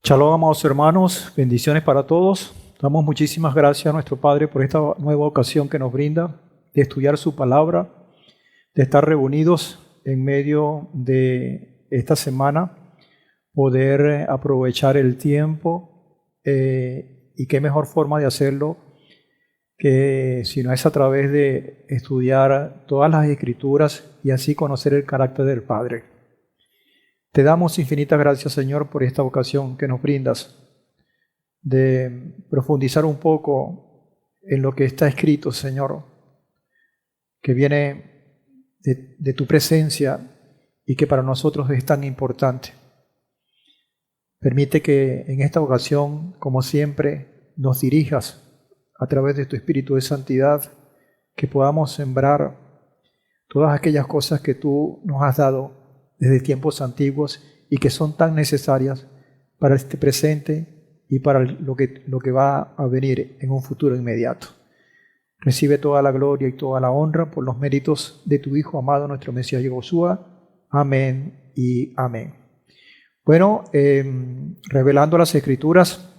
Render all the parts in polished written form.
Shalom, amados hermanos, bendiciones para todos. Damos muchísimas gracias a nuestro Padre por esta nueva ocasión que nos brinda de estudiar su palabra, de estar reunidos en medio de esta semana, poder aprovechar el tiempo y qué mejor forma de hacerlo que si no es a través de estudiar todas las Escrituras y así conocer el carácter del Padre. Te damos infinitas gracias, Señor, por esta ocasión que nos brindas de profundizar un poco en lo que está escrito, Señor, que viene de tu presencia y que para nosotros es tan importante. Permite que en esta ocasión, como siempre, nos dirijas a través de tu Espíritu de Santidad, que podamos sembrar todas aquellas cosas que tú nos has dado desde tiempos antiguos y que son tan necesarias para este presente y para lo que va a venir en un futuro inmediato. Recibe toda la gloria y toda la honra por los méritos de tu Hijo amado, nuestro Mesías Yoshua. Amén y amén. Bueno, Revelando las Escrituras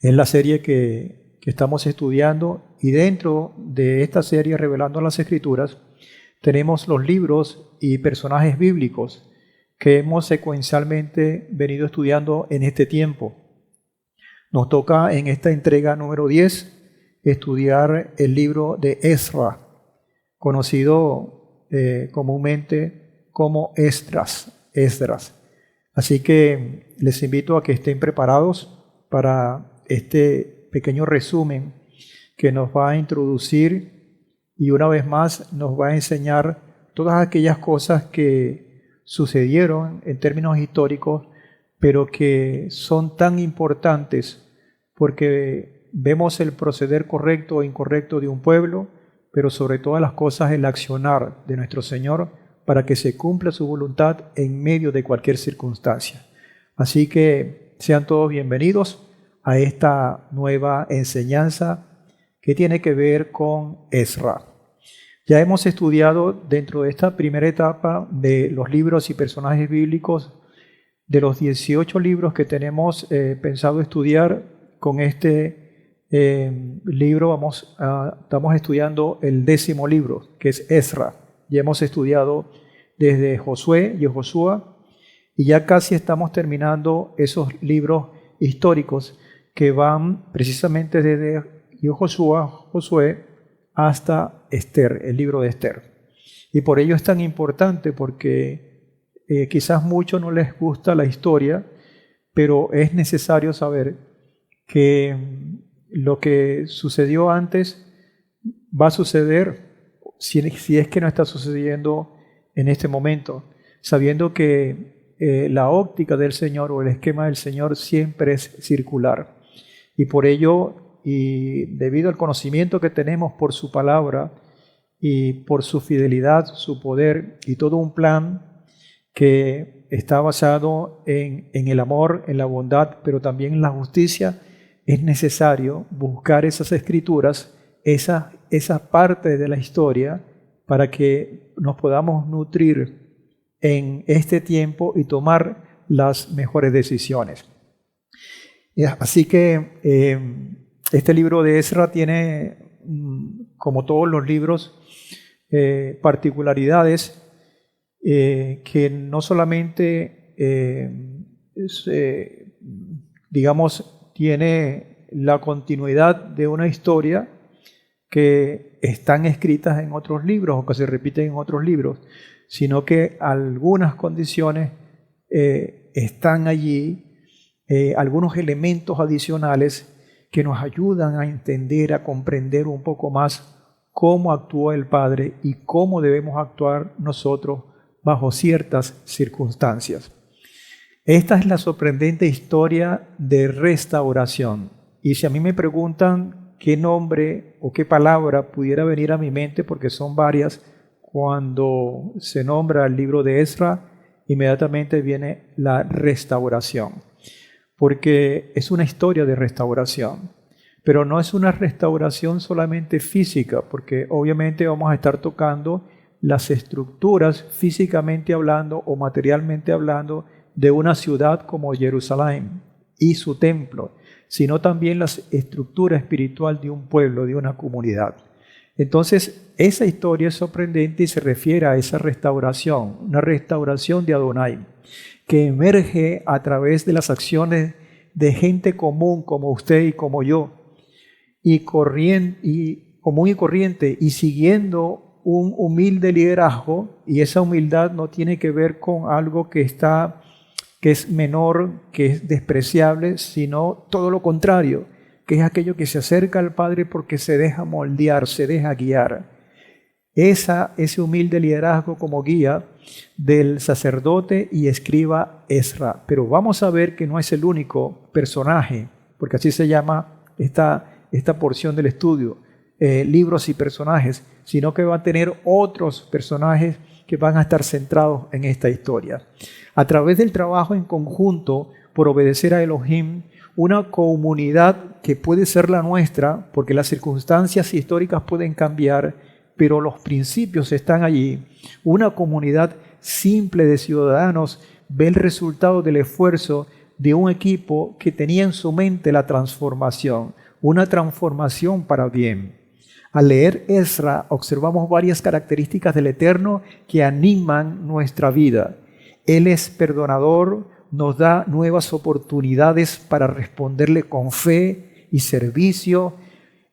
es la serie que estamos estudiando, y dentro de esta serie Revelando las Escrituras tenemos los libros y personajes bíblicos que hemos secuencialmente venido estudiando en este tiempo. Nos toca en esta entrega número 10 estudiar el libro de Ezra, conocido comúnmente como Esdras. Así que les invito a que estén preparados para este pequeño resumen que nos va a introducir y una vez más nos va a enseñar todas aquellas cosas que sucedieron en términos históricos, pero que son tan importantes porque vemos el proceder correcto o incorrecto de un pueblo, pero sobre todas las cosas el accionar de nuestro Señor para que se cumpla su voluntad en medio de cualquier circunstancia. Así que sean todos bienvenidos a esta nueva enseñanza que tiene que ver con Ezra. Ya hemos estudiado dentro de esta primera etapa de los libros y personajes bíblicos, de los 18 libros que tenemos pensado estudiar. Con este libro estamos estudiando el 10º libro, que es Ezra. Ya hemos estudiado desde Josué y Joshua, y ya casi estamos terminando esos libros históricos que van precisamente desde Josué hasta Esther, el libro de Esther. Y por ello es tan importante porque quizás muchos no les gusta la historia, pero es necesario saber que lo que sucedió antes va a suceder si es que no está sucediendo en este momento, sabiendo que la óptica del Señor o el esquema del Señor siempre es circular. Y por ello, y debido al conocimiento que tenemos por su palabra y por su fidelidad, su poder y todo un plan que está basado en el amor, en la bondad, pero también en la justicia, es necesario buscar esas escrituras, esa parte de la historia, para que nos podamos nutrir en este tiempo y tomar las mejores decisiones. Así que este libro de Ezra tiene, como todos los libros, particularidades que no solamente, tiene la continuidad de una historia que están escritas en otros libros o que se repiten en otros libros, sino que algunas condiciones están allí, algunos elementos adicionales que nos ayudan a entender, a comprender un poco más cómo actuó el Padre y cómo debemos actuar nosotros bajo ciertas circunstancias. Esta es la sorprendente historia de restauración. Y si a mí me preguntan qué nombre o qué palabra pudiera venir a mi mente, porque son varias, cuando se nombra el libro de Ezra, inmediatamente viene la restauración. Porque es una historia de restauración, pero no es una restauración solamente física, porque obviamente vamos a estar tocando las estructuras físicamente hablando o materialmente hablando de una ciudad como Jerusalén, y su templo, sino también la estructura espiritual de un pueblo, de una comunidad. Entonces, esa historia es sorprendente y se refiere a esa restauración, una restauración de Adonai, que emerge a través de las acciones de gente común como usted y como yo, y común y corriente, y siguiendo un humilde liderazgo, y esa humildad no tiene que ver con algo que es menor, que es despreciable, sino todo lo contrario, que es aquello que se acerca al Padre porque se deja moldear, se deja guiar. Ese humilde liderazgo como guía del sacerdote y escriba Ezra. Pero vamos a ver que no es el único personaje, porque así se llama esta porción del estudio, libros y personajes, sino que va a tener otros personajes que van a estar centrados en esta historia. A través del trabajo en conjunto por obedecer a Elohim, una comunidad que puede ser la nuestra, porque las circunstancias históricas pueden cambiar, pero los principios están allí. Una comunidad simple de ciudadanos ve el resultado del esfuerzo de un equipo que tenía en su mente la transformación, una transformación para bien. Al leer Ezra, observamos varias características del Eterno que animan nuestra vida. Él es perdonador, nos da nuevas oportunidades para responderle con fe y servicio,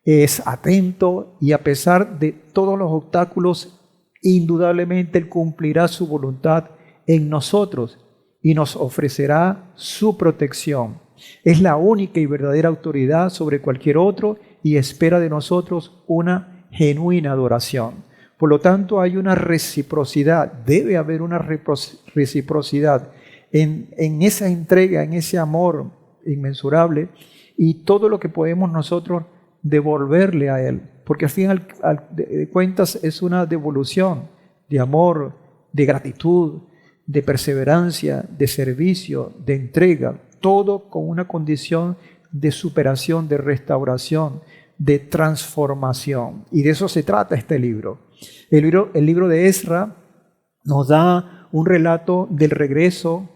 es atento y a pesar de todos los obstáculos, indudablemente Él cumplirá su voluntad en nosotros y nos ofrecerá su protección. Es la única y verdadera autoridad sobre cualquier otro y espera de nosotros una genuina adoración. Por lo tanto, hay una reciprocidad, debe haber una reciprocidad en esa entrega, en ese amor inmensurable y todo lo que podemos nosotros devolverle a Él, porque al fin de cuentas es una devolución de amor, de gratitud, de perseverancia, de servicio, de entrega, todo con una condición de superación, de restauración, de transformación. Y de eso se trata este libro. El libro de Ezra nos da un relato del regreso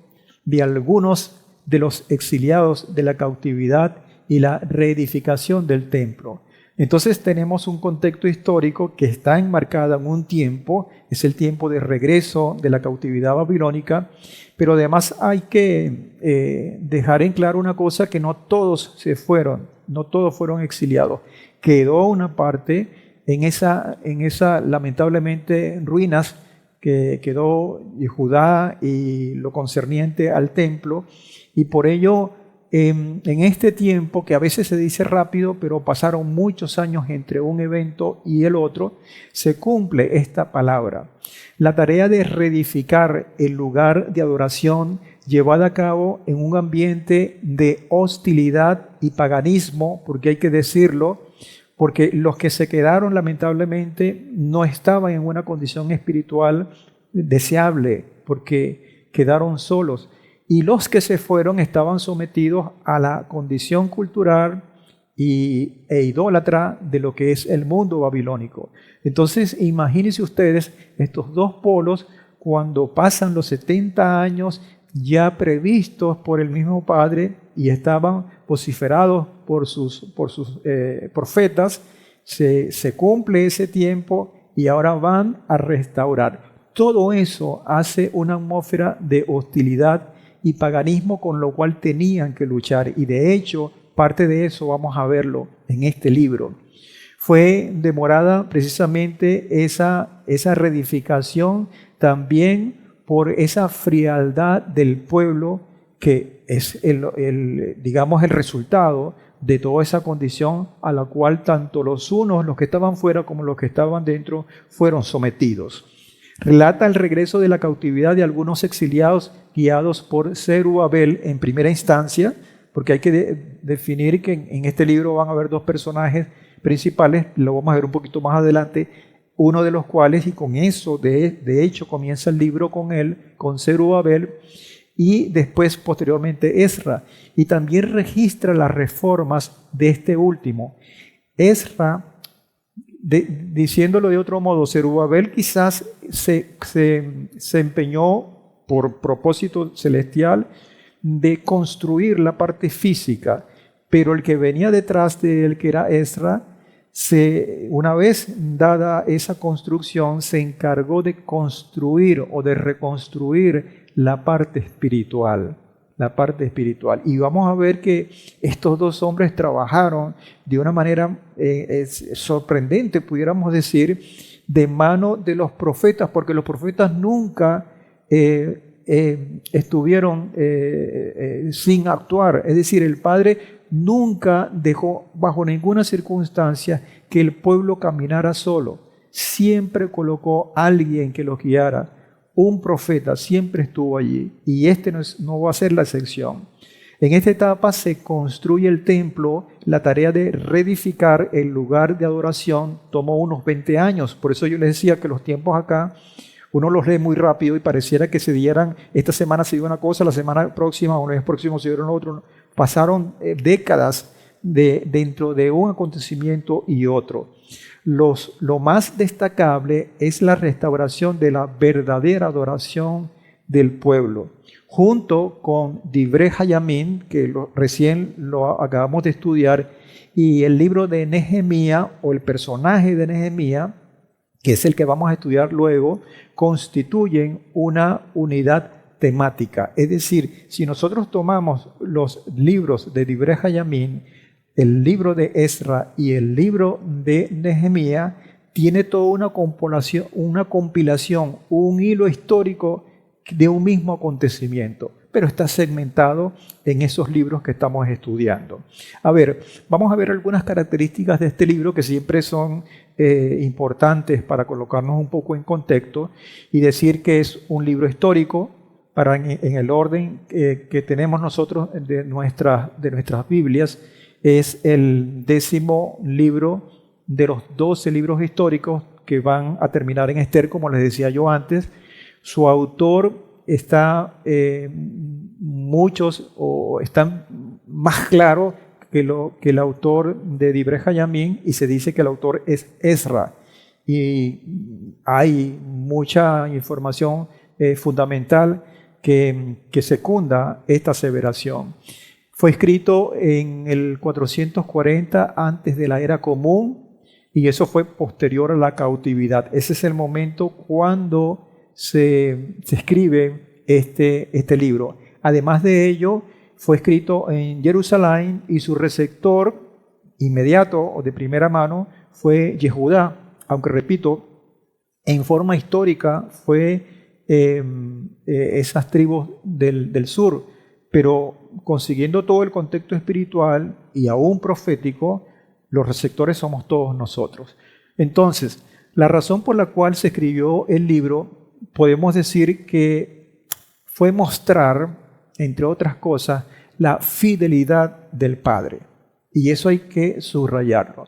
de algunos de los exiliados de la cautividad y la reedificación del templo. Entonces tenemos un contexto histórico que está enmarcado en un tiempo, es el tiempo de regreso de la cautividad babilónica, pero además hay que dejar en claro una cosa, que no todos se fueron, no todos fueron exiliados. Quedó una parte en esa lamentablemente ruinas que quedó Judá y lo concerniente al templo, y por ello en este tiempo, que a veces se dice rápido, pero pasaron muchos años entre un evento y el otro, se cumple esta palabra. La tarea de reedificar el lugar de adoración llevada a cabo en un ambiente de hostilidad y paganismo, porque hay que decirlo, porque los que se quedaron lamentablemente no estaban en una condición espiritual deseable, porque quedaron solos. Y los que se fueron estaban sometidos a la condición cultural e idólatra de lo que es el mundo babilónico. Entonces, imagínense ustedes estos dos polos cuando pasan los 70 años ya previstos por el mismo Padre y estaban vociferados por sus profetas, se cumple ese tiempo y ahora van a restaurar. Todo eso hace una atmósfera de hostilidad y paganismo con lo cual tenían que luchar, y de hecho parte de eso vamos a verlo en este libro. Fue demorada precisamente esa reedificación también por esa frialdad del pueblo, que es digamos el resultado de toda esa condición a la cual tanto los unos, los que estaban fuera, como los que estaban dentro, fueron sometidos. Relata el regreso de la cautividad de algunos exiliados guiados por Zerubabel en primera instancia, porque hay que definir que en este libro van a haber dos personajes principales, lo vamos a ver un poquito más adelante, uno de los cuales, y con eso de hecho comienza el libro con él, con Zerubabel, y después posteriormente Ezra, y también registra las reformas de este último. Ezra, diciéndolo de otro modo, Zerubabel quizás se empeñó por propósito celestial de construir la parte física, pero el que venía detrás de él, que era Esdras, una vez dada esa construcción, se encargó de construir o de reconstruir la parte espiritual. La parte espiritual. Y vamos a ver que estos dos hombres trabajaron de una manera sorprendente, pudiéramos decir, de mano de los profetas, porque los profetas nunca estuvieron sin actuar. Es decir, el Padre nunca dejó bajo ninguna circunstancia que el pueblo caminara solo. Siempre colocó a alguien que los guiara. Un profeta siempre estuvo allí y este no va a ser la excepción. En esta etapa se construye el templo. La tarea de reedificar el lugar de adoración tomó unos 20 años. Por eso yo les decía que los tiempos acá uno los lee muy rápido y pareciera que se dieran, esta semana se dio una cosa, la semana próxima o el mes próximo se dieron otro. Pasaron décadas dentro de un acontecimiento y otro. Lo más destacable es la restauración de la verdadera adoración del pueblo, junto con Divrei Hayamim, que recién lo acabamos de estudiar, y el libro de Nehemías, o el personaje de Nehemías, que es el que vamos a estudiar luego, constituyen una unidad temática. Es decir, si nosotros tomamos los libros de Divrei Hayamim, el libro de Esdras y el libro de Nehemías, tiene toda una compilación, un hilo histórico de un mismo acontecimiento, pero está segmentado en esos libros que estamos estudiando. A ver, vamos a ver algunas características de este libro que siempre son importantes para colocarnos un poco en contexto y decir que es un libro histórico en el orden que tenemos nosotros de nuestras Biblias. Es el 10º libro de los 12 libros históricos que van a terminar en Esther, como les decía yo antes. Su autor están más claros que el autor de Divrei Hayamim, y se dice que el autor es Esdras. Y hay mucha información fundamental que secunda esta aseveración. Fue escrito en el 440 antes de la era común y eso fue posterior a la cautividad. Ese es el momento cuando se escribe este libro. Además de ello, fue escrito en Jerusalén y su receptor inmediato o de primera mano fue Yehudá, aunque repito, en forma histórica fue esas tribus del sur, pero consiguiendo todo el contexto espiritual y aún profético, los receptores somos todos nosotros. Entonces, la razón por la cual se escribió el libro, podemos decir que fue mostrar, entre otras cosas, la fidelidad del Padre. Y eso hay que subrayarlo,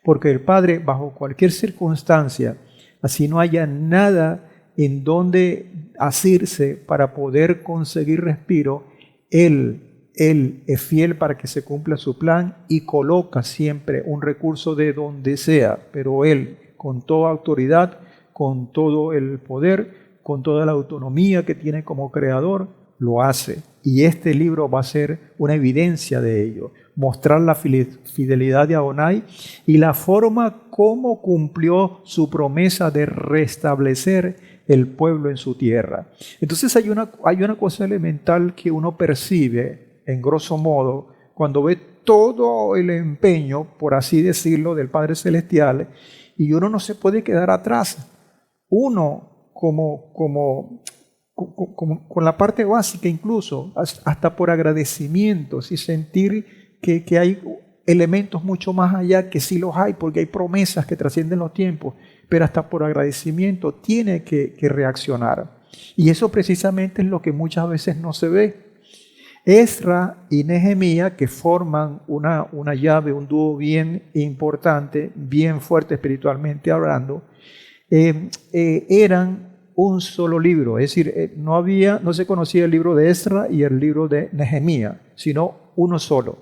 porque el Padre, bajo cualquier circunstancia, así no haya nada en donde asirse para poder conseguir respiro, Él es fiel para que se cumpla su plan y coloca siempre un recurso de donde sea, pero Él, con toda autoridad, con todo el poder, con toda la autonomía que tiene como creador, lo hace. Y este libro va a ser una evidencia de ello, mostrar la fidelidad de Adonai y la forma como cumplió su promesa de restablecer el pueblo en su tierra. Entonces hay una cosa elemental que uno percibe, en grosso modo, cuando ve todo el empeño, por así decirlo, del Padre Celestial, y uno no se puede quedar atrás. Uno, con la parte básica incluso, hasta por agradecimientos y sentir que hay elementos mucho más allá, que sí los hay, porque hay promesas que trascienden los tiempos, pero hasta por agradecimiento tiene que reaccionar. Y eso precisamente es lo que muchas veces no se ve. Esdras y Nehemías, que forman una llave, un dúo bien importante, bien fuerte espiritualmente hablando, eran un solo libro, es decir, no se conocía el libro de Esdras y el libro de Nehemías, sino uno solo,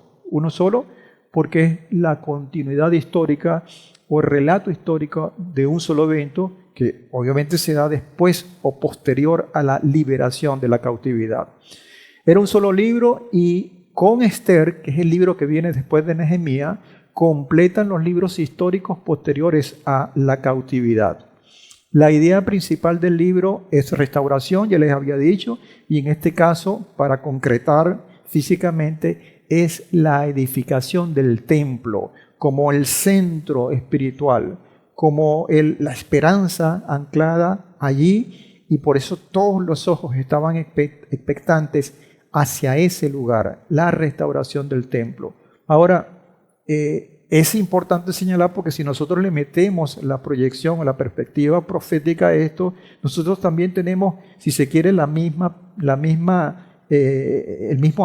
porque es la continuidad histórica o el relato histórico de un solo evento que obviamente se da después o posterior a la liberación de la cautividad. Era un solo libro y con Esther, que es el libro que viene después de Nehemías, completan los libros históricos posteriores a la cautividad. La idea principal del libro es restauración, ya les había dicho, y en este caso, para concretar físicamente, es la edificación del templo como el centro espiritual, como la esperanza anclada allí, y por eso todos los ojos estaban expectantes hacia ese lugar, la restauración del templo. Ahora, es importante señalar, porque si nosotros le metemos la proyección o la perspectiva profética a esto, nosotros también tenemos, si se quiere, el mismo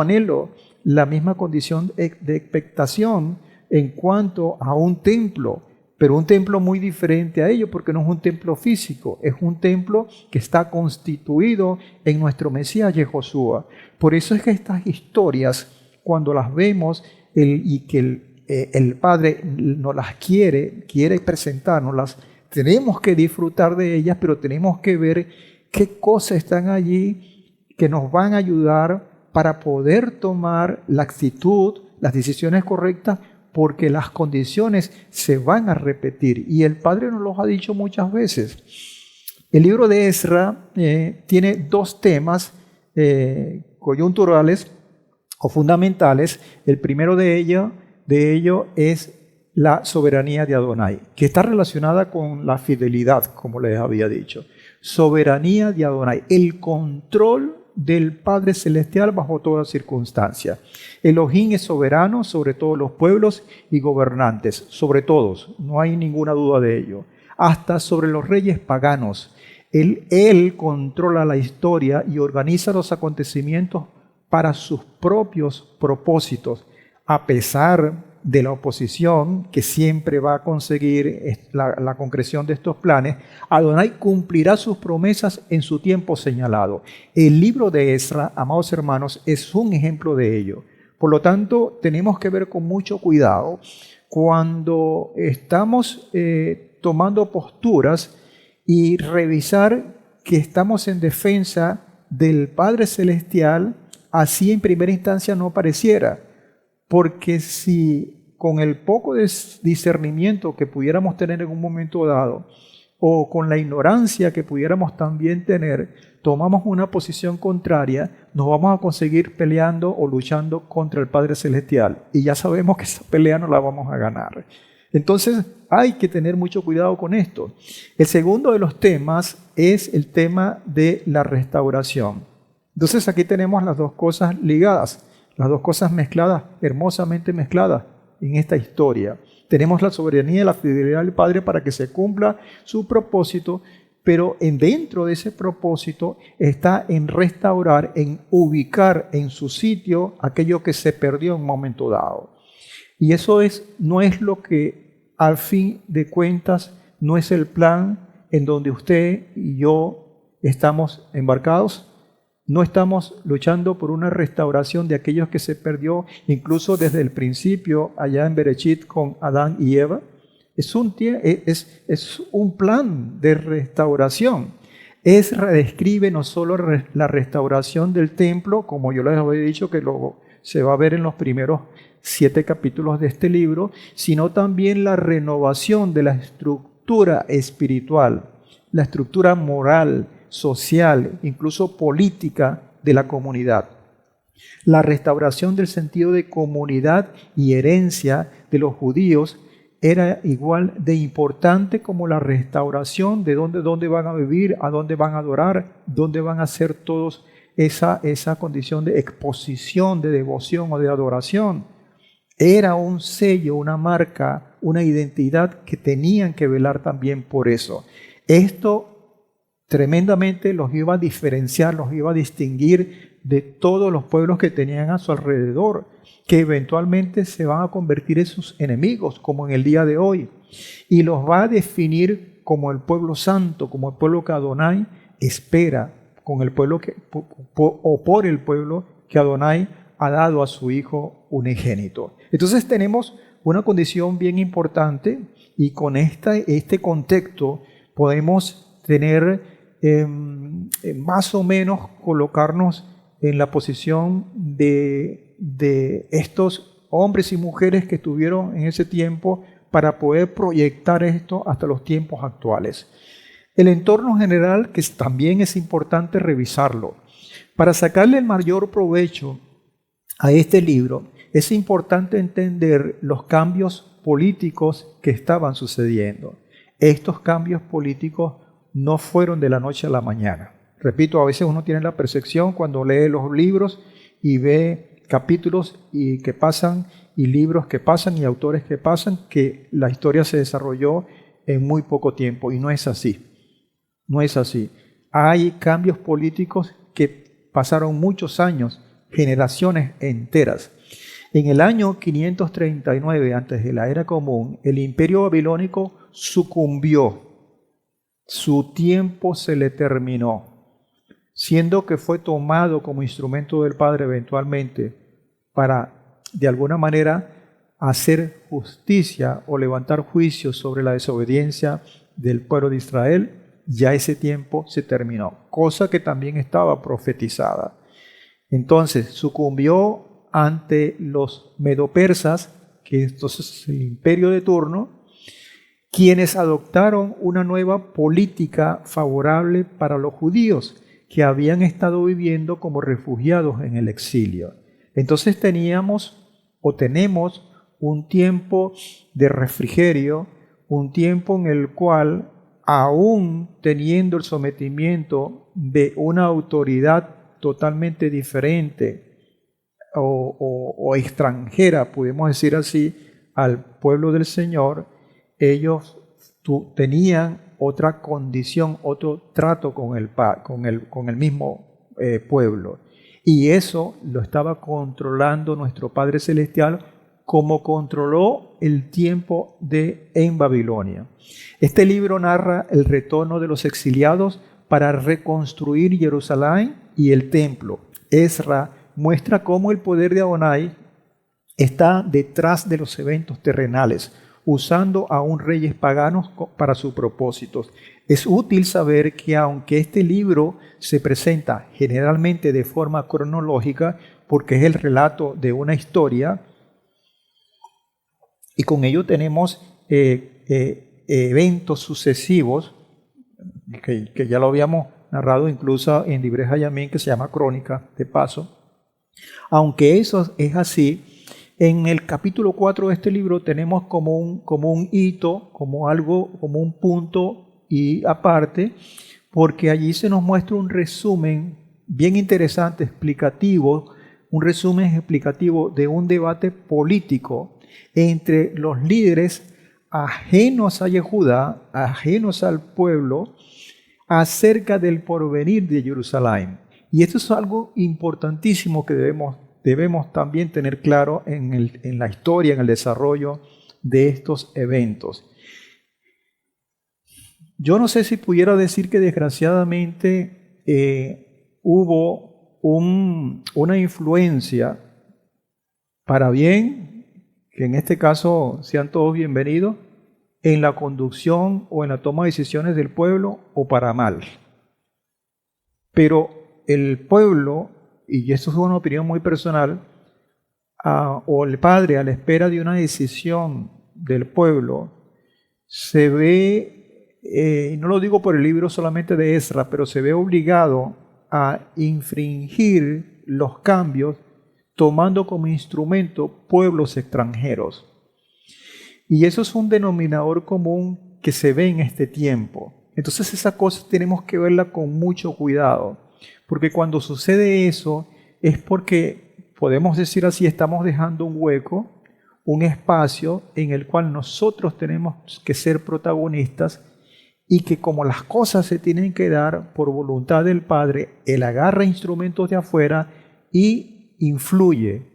anhelo, la misma condición de expectación en cuanto a un templo, pero un templo muy diferente a ello, porque no es un templo físico, es un templo que está constituido en nuestro Mesías Yehoshua. Por eso es que estas historias, cuando las vemos y que el Padre nos las quiere presentarnos, tenemos que disfrutar de ellas, pero tenemos que ver qué cosas están allí que nos van a ayudar para poder tomar la actitud, las decisiones correctas, porque las condiciones se van a repetir. Y el Padre nos los ha dicho muchas veces. El libro de Ezra tiene dos temas coyunturales o fundamentales. El primero de ello es la soberanía de Adonai, que está relacionada con la fidelidad, como les había dicho. Soberanía de Adonai, el control del Padre Celestial bajo toda circunstancia. Elohim es soberano sobre todos los pueblos y gobernantes, sobre todos, no hay ninguna duda de ello. Hasta sobre los reyes paganos. Él controla la historia y organiza los acontecimientos para sus propios propósitos, a pesar de la oposición que siempre va a conseguir la concreción de estos planes. Adonai cumplirá sus promesas en su tiempo señalado. El libro de Ezra, amados hermanos, es un ejemplo de ello. Por lo tanto, tenemos que ver con mucho cuidado cuando estamos tomando posturas y revisar que estamos en defensa del Padre Celestial, así en primera instancia no pareciera. Porque si con el poco de discernimiento que pudiéramos tener en un momento dado, o con la ignorancia que pudiéramos también tener, tomamos una posición contraria, nos vamos a conseguir peleando o luchando contra el Padre Celestial. Y ya sabemos que esa pelea no la vamos a ganar. Entonces hay que tener mucho cuidado con esto. El segundo de los temas es el tema de la restauración. Entonces aquí tenemos las dos cosas ligadas. Las dos cosas mezcladas, hermosamente mezcladas en esta historia. Tenemos la soberanía y la fidelidad del Padre para que se cumpla su propósito, pero dentro de ese propósito está en restaurar, en ubicar en su sitio aquello que se perdió en un momento dado. Y eso no es lo que, al fin de cuentas, no es el plan en donde usted y yo estamos embarcados. No estamos luchando por una restauración de aquellos que se perdió, incluso desde el principio, allá en Bereshit con Adán y Eva. Es un plan de restauración. Ezra describe no solo la restauración del templo, como yo les había dicho que se va a ver en los primeros 7 capítulos de este libro, sino también la renovación de la estructura espiritual, la estructura moral, social, incluso política de la comunidad. La restauración del sentido de comunidad y herencia de los judíos era igual de importante como la restauración de dónde van a vivir, a dónde van a adorar, dónde van a hacer todos esa condición de exposición, de devoción o de adoración. Era un sello, una marca, una identidad que tenían que velar también por eso. Esto tremendamente los iba a diferenciar, los iba a distinguir de todos los pueblos que tenían a su alrededor, que eventualmente se van a convertir en sus enemigos, como en el día de hoy. Y los va a definir como el pueblo santo, como el pueblo que Adonai espera, con el pueblo por el pueblo que Adonai ha dado a su Hijo unigénito. Entonces tenemos una condición bien importante y con este contexto podemos tener más o menos colocarnos en la posición de estos hombres y mujeres que estuvieron en ese tiempo para poder proyectar esto hasta los tiempos actuales. El entorno general, que también es importante revisarlo. Para sacarle el mayor provecho a este libro, es importante entender los cambios políticos que estaban sucediendo. Estos cambios políticos no fueron de la noche a la mañana. Repito, a veces uno tiene la percepción cuando lee los libros y ve capítulos y que pasan y libros que pasan y autores que pasan, que la historia se desarrolló en muy poco tiempo, y no es así. No es así. Hay cambios políticos que pasaron muchos años, generaciones enteras. En el año 539, antes de la era común, el imperio babilónico sucumbió. Su tiempo se le terminó, siendo que fue tomado como instrumento del Padre eventualmente para, de alguna manera, hacer justicia o levantar juicio sobre la desobediencia del pueblo de Israel. Ya ese tiempo se terminó, cosa que también estaba profetizada. Entonces sucumbió ante los medopersas, que entonces es el imperio de turno, quienes adoptaron una nueva política favorable para los judíos que habían estado viviendo como refugiados en el exilio. Entonces tenemos un tiempo de refrigerio, un tiempo en el cual, aún teniendo el sometimiento de una autoridad totalmente diferente o extranjera, podemos decir así, al pueblo del Señor, ellos tenían otra condición, otro trato con el mismo pueblo. Y eso lo estaba controlando nuestro Padre Celestial, como controló el tiempo en Babilonia. Este libro narra el retorno de los exiliados para reconstruir Jerusalén y el templo. Ezra muestra cómo el poder de Adonai está detrás de los eventos terrenales, usando aún reyes paganos para sus propósitos. Es útil saber que aunque este libro se presenta generalmente de forma cronológica, porque es el relato de una historia, y con ello tenemos eventos sucesivos, que ya lo habíamos narrado incluso en Divrei Hayamim, que se llama Crónica, de paso. Aunque eso es así, en el capítulo 4 de este libro tenemos como un hito, como un punto y aparte, porque allí se nos muestra un resumen bien interesante, explicativo, un resumen explicativo de un debate político entre los líderes ajenos a Yehudá, ajenos al pueblo, acerca del porvenir de Jerusalén. Y esto es algo importantísimo que debemos también tener claro en la historia, en el desarrollo de estos eventos. Yo no sé si pudiera decir que desgraciadamente hubo una influencia para bien, que en este caso sean todos bienvenidos, en la conducción o en la toma de decisiones del pueblo, o para mal. Pero el pueblo, y esto es una opinión muy personal, o el padre a la espera de una decisión del pueblo, se ve, y no lo digo por el libro solamente de Ezra, pero se ve obligado a infringir los cambios tomando como instrumento pueblos extranjeros. Y eso es un denominador común que se ve en este tiempo. Entonces esa cosa tenemos que verla con mucho cuidado, porque cuando sucede eso es porque, podemos decir así, estamos dejando un hueco, un espacio en el cual nosotros tenemos que ser protagonistas, y que como las cosas se tienen que dar por voluntad del Padre, Él agarra instrumentos de afuera y influye.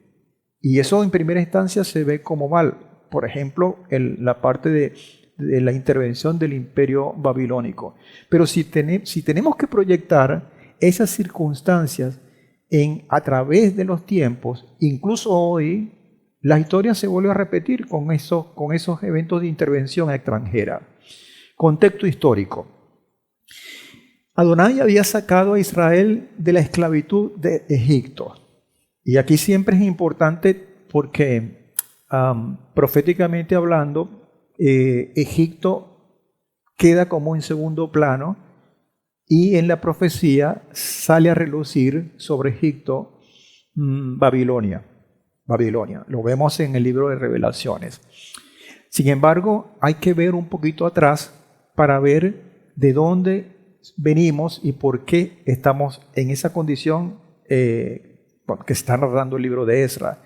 Y eso en primera instancia se ve como mal. Por ejemplo, la parte de la intervención del imperio babilónico. Pero si tenemos que proyectar esas circunstancias a través de los tiempos, incluso hoy, la historia se vuelve a repetir con esos eventos de intervención extranjera. Contexto histórico. Adonai había sacado a Israel de la esclavitud de Egipto. Y aquí siempre es importante porque proféticamente hablando, Egipto queda como en segundo plano y en la profecía sale a relucir sobre Egipto Babilonia. Lo vemos en el libro de Revelaciones. Sin embargo, hay que ver un poquito atrás para ver de dónde venimos y por qué estamos en esa condición que está narrando el libro de Esdras.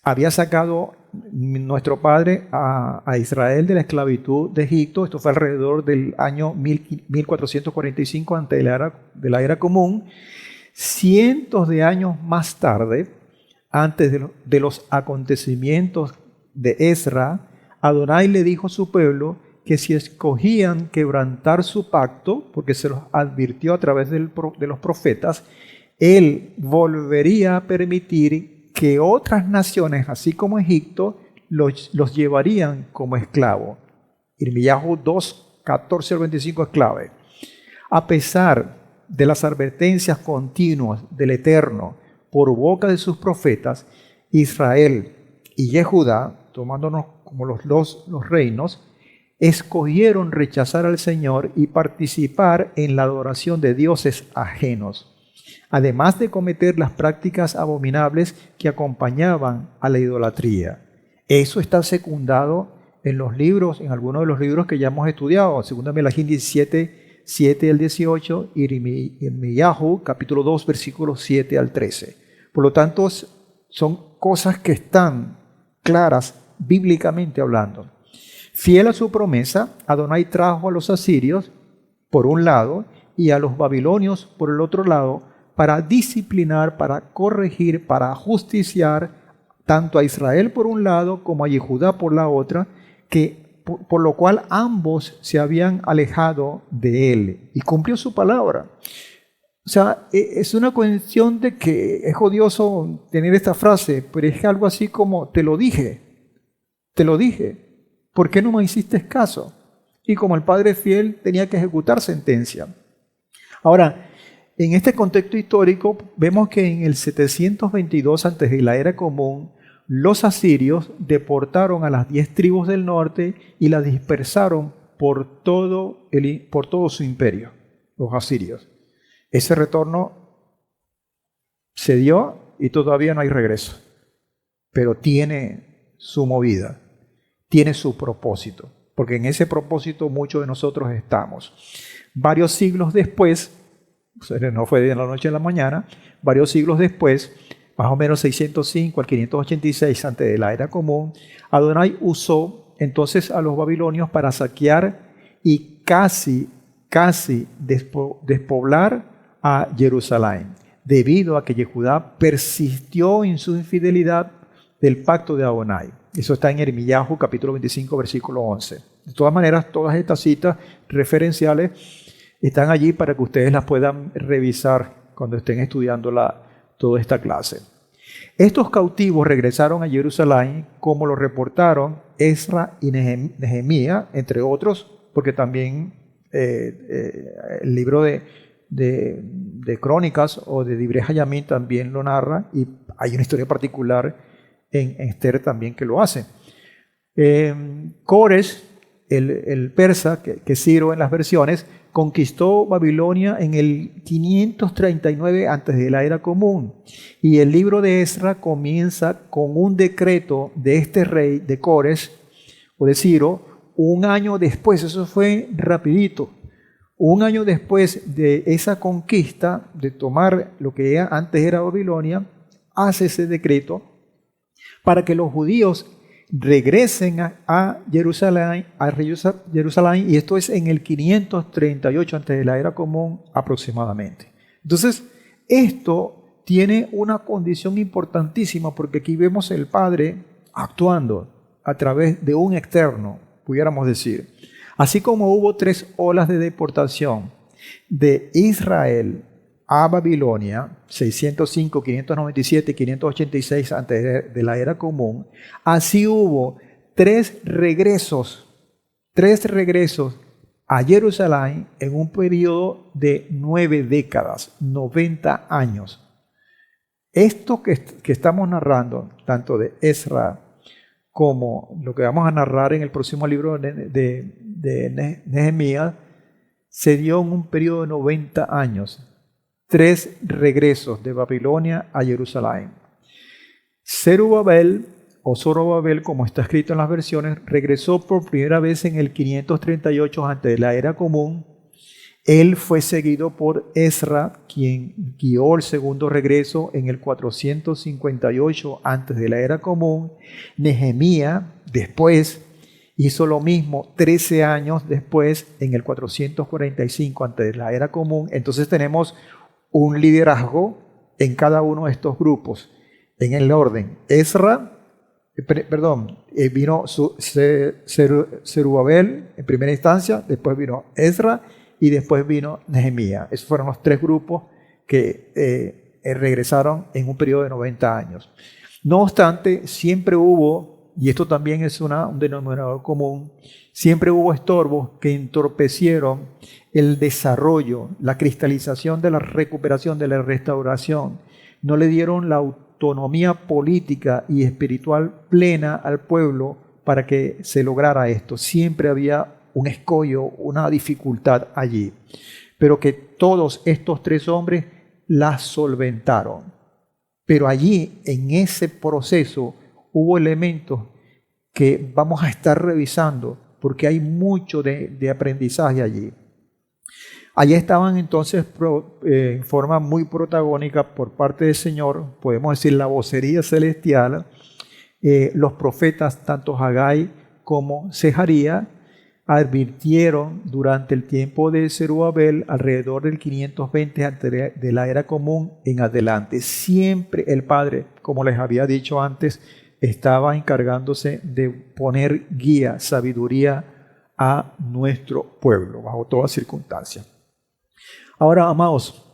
Había sacado nuestro padre a Israel de la esclavitud de Egipto. Esto fue alrededor del año 1445 antes de la era común. Cientos de años más tarde, antes de los acontecimientos de Esdras, Adonai le dijo a su pueblo que si escogían quebrantar su pacto, porque se los advirtió a través de los profetas, él volvería a permitir que otras naciones, así como Egipto, los llevarían como esclavos. Irmiyahu 2, 14 al 25 es clave. A pesar de las advertencias continuas del Eterno por boca de sus profetas, Israel y Yehudá, tomándonos como los reinos, escogieron rechazar al Señor y participar en la adoración de dioses ajenos, además de cometer las prácticas abominables que acompañaban a la idolatría. Eso está secundado en los libros, en algunos de los libros que ya hemos estudiado, 2 Melahim 17, 7 al 18, y Irmiyahu, capítulo 2, versículos 7 al 13. Por lo tanto, son cosas que están claras bíblicamente hablando. Fiel a su promesa, Adonai trajo a los asirios por un lado y a los babilonios por el otro lado para disciplinar, para corregir, para justiciar tanto a Israel por un lado como a Yehudá por la otra, por lo cual ambos se habían alejado de él y cumplió su palabra. O sea, es una cuestión de que es odioso tener esta frase, pero es algo así como te lo dije, ¿por qué no me hiciste caso? Y como el padre fiel tenía que ejecutar sentencia. Ahora, en este contexto histórico vemos que en el 722 antes de la era común, los asirios deportaron a las 10 tribus del norte y las dispersaron por todo su imperio, los asirios. Ese retorno se dio y todavía no hay regreso, pero tiene su movida, tiene su propósito, porque en ese propósito muchos de nosotros estamos. Varios siglos después, no fue de la noche a la mañana, varios siglos después, más o menos 605 al 586 antes de la era común, Adonai usó entonces a los babilonios para saquear y casi despoblar a Jerusalén, debido a que Yehudá persistió en su infidelidad del pacto de Adonai. Eso está en Irmiyahu capítulo 25, versículo 11. De todas maneras, todas estas citas referenciales están allí para que ustedes las puedan revisar cuando estén estudiando toda esta clase. Estos cautivos regresaron a Jerusalén, como lo reportaron Esdras y Nehemías, entre otros, porque también el libro de Crónicas o de Divrei Hayamim también lo narra, y hay una historia particular en Esther también que lo hace. Cores, el persa, que Ciro en las versiones, conquistó Babilonia en el 539 antes de la era común. Y el libro de Esdras comienza con un decreto de este rey de Cores, o de Ciro, un año después. Eso fue rapidito. Un año después de esa conquista, de tomar lo que antes era Babilonia, hace ese decreto para que los judíos regresen a Jerusalén, y esto es en el 538 antes de la era común aproximadamente. Entonces, esto tiene una condición importantísima, porque aquí vemos el Padre actuando a través de un externo, pudiéramos decir. Así como hubo 3 olas de deportación de Israel a Babilonia, 605, 597 y 586 antes de la era común, así hubo 3 regresos a Jerusalén en un periodo de 9 décadas, 90 años. Esto que estamos narrando, tanto de Ezra como lo que vamos a narrar en el próximo libro de Nehemías, se dio en un periodo de 90 años. 3 regresos de Babilonia a Jerusalén. Zerubabel, o Zorobabel, como está escrito en las versiones, regresó por primera vez en el 538 antes de la era común. Él fue seguido por Ezra, quien guió el segundo regreso en el 458 antes de la era común. Nehemías después hizo lo mismo 13 años después, en el 445 antes de la era común. Entonces tenemos un liderazgo en cada uno de estos grupos. En el orden, vino Zerubabel en primera instancia, después vino Ezra y después vino Nehemías. Esos fueron los 3 grupos que regresaron en un periodo de 90 años. No obstante, siempre hubo, y esto también es un denominador común, siempre hubo estorbos que entorpecieron el desarrollo, la cristalización de la recuperación, de la restauración. No le dieron la autonomía política y espiritual plena al pueblo para que se lograra esto. Siempre había un escollo, una dificultad allí. Pero que todos estos 3 hombres la solventaron. Pero allí, en ese proceso, hubo elementos que vamos a estar revisando porque hay mucho de aprendizaje allí. Allí estaban entonces en forma muy protagónica por parte del Señor, podemos decir la vocería celestial, los profetas, tanto Hagai como Sejaría, advirtieron durante el tiempo de Zerubabel, alrededor del 520 antes de la era común en adelante. Siempre el Padre, como les había dicho antes, estaba encargándose de poner guía, sabiduría a nuestro pueblo, bajo toda circunstancia. Ahora, amados,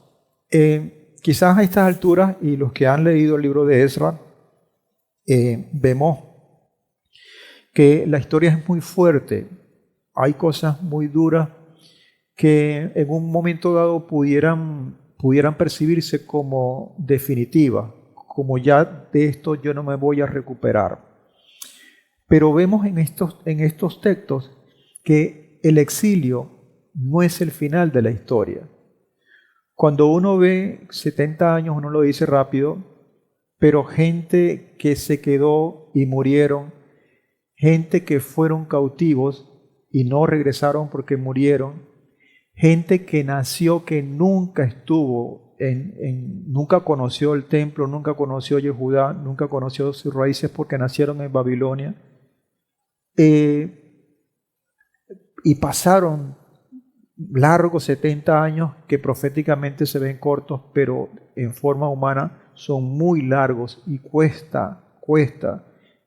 quizás a estas alturas, y los que han leído el libro de Ezra, vemos que la historia es muy fuerte. Hay cosas muy duras que en un momento dado pudieran percibirse como definitivas, como ya de esto yo no me voy a recuperar. Pero vemos en estos textos que el exilio no es el final de la historia. Cuando uno ve 70 años, uno lo dice rápido, pero gente que se quedó y murieron, gente que fueron cautivos y no regresaron porque murieron, gente que nació que nunca estuvo, nunca conoció el templo, nunca conoció Yehudá, nunca conoció sus raíces porque nacieron en Babilonia, y pasaron largos 70 años que proféticamente se ven cortos, pero en forma humana son muy largos y cuesta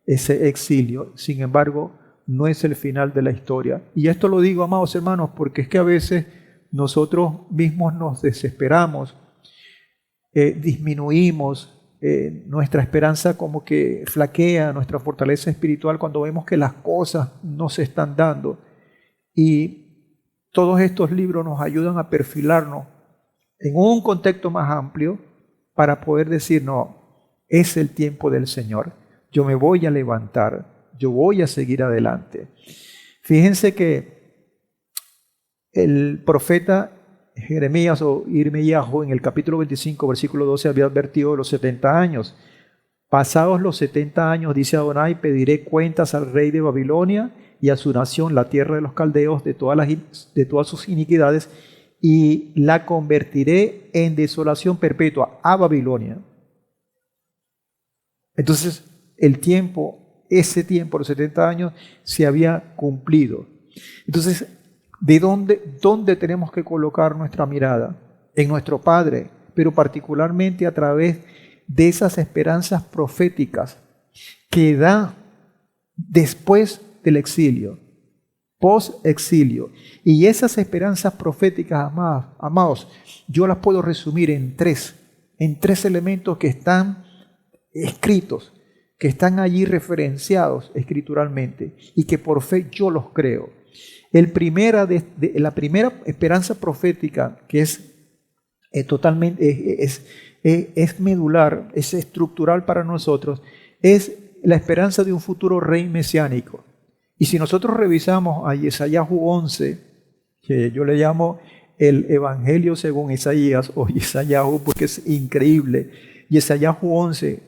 ese exilio. Sin embargo, no es el final de la historia. Y esto lo digo, amados hermanos, porque es que a veces nosotros mismos nos desesperamos, disminuimos, nuestra esperanza como que flaquea, nuestra fortaleza espiritual cuando vemos que las cosas no se están dando. Y todos estos libros nos ayudan a perfilarnos en un contexto más amplio para poder decir, no, es el tiempo del Señor. Yo me voy a levantar, yo voy a seguir adelante. Fíjense que el profeta Jeremías o Irmiyahu en el capítulo 25, versículo 12 había advertido de los 70 años. Pasados los 70 años, dice Adonai, pediré cuentas al rey de Babilonia y a su nación, la tierra de los caldeos, de todas sus iniquidades, y la convertiré en desolación perpetua a Babilonia. Entonces, ese tiempo, los 70 años, se había cumplido. Entonces, ¿de dónde tenemos que colocar nuestra mirada? En nuestro Padre, pero particularmente a través de esas esperanzas proféticas que da después del exilio, post-exilio. Y esas esperanzas proféticas, amados, yo las puedo resumir en tres elementos que están escritos, que están allí referenciados escrituralmente y que por fe yo los creo. La primera esperanza profética que es totalmente, es medular, es estructural para nosotros, es la esperanza de un futuro rey mesiánico. Y si nosotros revisamos a Yesayahu 11, que yo le llamo el Evangelio según Isaías o Yesayahu porque es increíble, Yesayahu 11,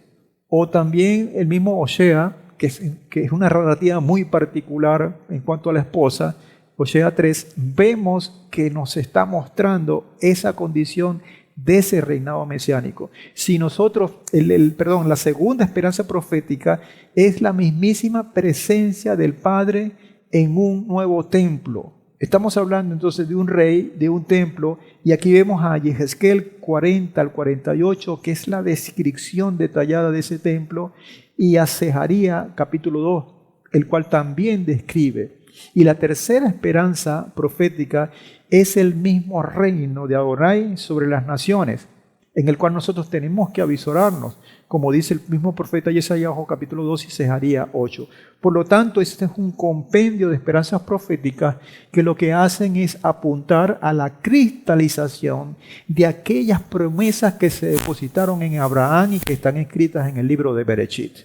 o también el mismo Osea, que es una narrativa muy particular en cuanto a la esposa, Osea 3, vemos que nos está mostrando esa condición de ese reinado mesiánico. Si nosotros, la segunda esperanza profética es la mismísima presencia del Padre en un nuevo templo. Estamos hablando entonces de un rey, de un templo, y aquí vemos a Yehezkel 40 al 48, que es la descripción detallada de ese templo, y a Zeharía capítulo 2, el cual también describe. Y la tercera esperanza profética es el mismo reino de Adonai sobre las naciones, en el cual nosotros tenemos que avisorarnos, como dice el mismo profeta Yesayahu capítulo 2 y Zeharía 8. Por lo tanto, este es un compendio de esperanzas proféticas que lo que hacen es apuntar a la cristalización de aquellas promesas que se depositaron en Abraham y que están escritas en el libro de Bereshit.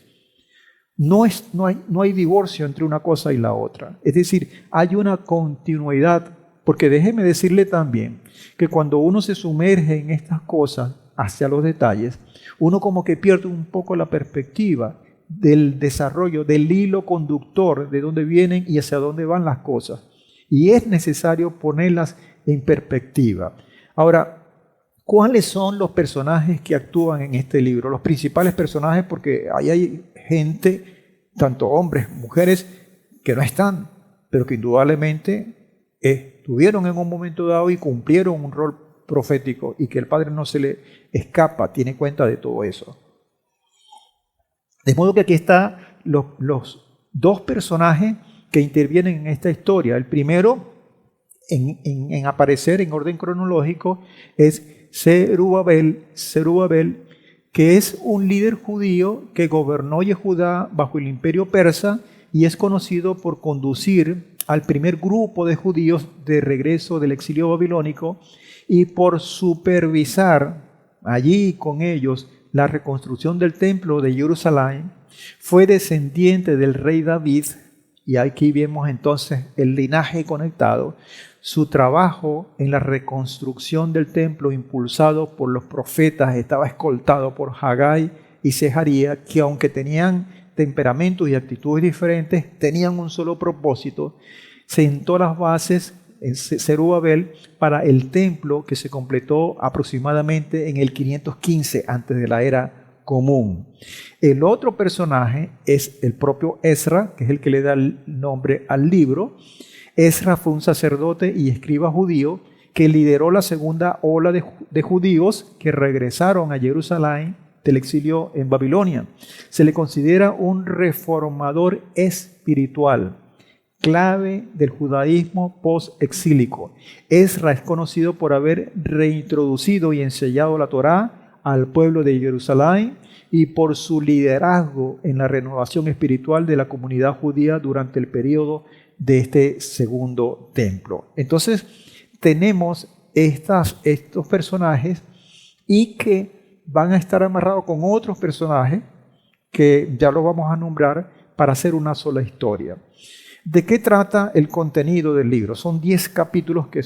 No hay divorcio entre una cosa y la otra. Es decir, hay una continuidad, porque déjeme decirle también que cuando uno se sumerge en estas cosas hacia los detalles, uno como que pierde un poco la perspectiva del desarrollo, del hilo conductor, de dónde vienen y hacia dónde van las cosas. Y es necesario ponerlas en perspectiva. Ahora, ¿cuáles son los personajes que actúan en este libro? Los principales personajes, porque ahí hay gente, tanto hombres, mujeres, que no están, pero que indudablemente estuvieron en un momento dado y cumplieron un rol profético y que el Padre no se le escapa, tiene cuenta de todo eso. De modo que aquí están los dos personajes que intervienen en esta historia. El primero en aparecer en orden cronológico es Zerubabel, que es un líder judío que gobernó Yehudá bajo el imperio persa y es conocido por conducir al primer grupo de judíos de regreso del exilio babilónico y por supervisar allí con ellos la reconstrucción del templo de Jerusalén. Fue descendiente del rey David, y aquí vemos entonces el linaje conectado. Su trabajo en la reconstrucción del templo, impulsado por los profetas, estaba escoltado por Hagai y Zeharía, que aunque tenían temperamentos y actitudes diferentes, tenían un solo propósito. Sentó las bases en Zerubabel para el templo que se completó aproximadamente en el 515 antes de la era común. El otro personaje es el propio Ezra, que es el que le da el nombre al libro. Ezra fue un sacerdote y escriba judío que lideró la segunda ola de judíos que regresaron a Jerusalén del exilio en Babilonia. Se le considera un reformador espiritual, clave del judaísmo post-exílico. Ezra es conocido por haber reintroducido y enseñado la Torá al pueblo de Jerusalén y por su liderazgo en la renovación espiritual de la comunidad judía durante el periodo de este segundo templo. Entonces tenemos estos personajes y que van a estar amarrados con otros personajes que ya los vamos a nombrar para hacer una sola historia. ¿De qué trata el contenido del libro? Son 10 capítulos que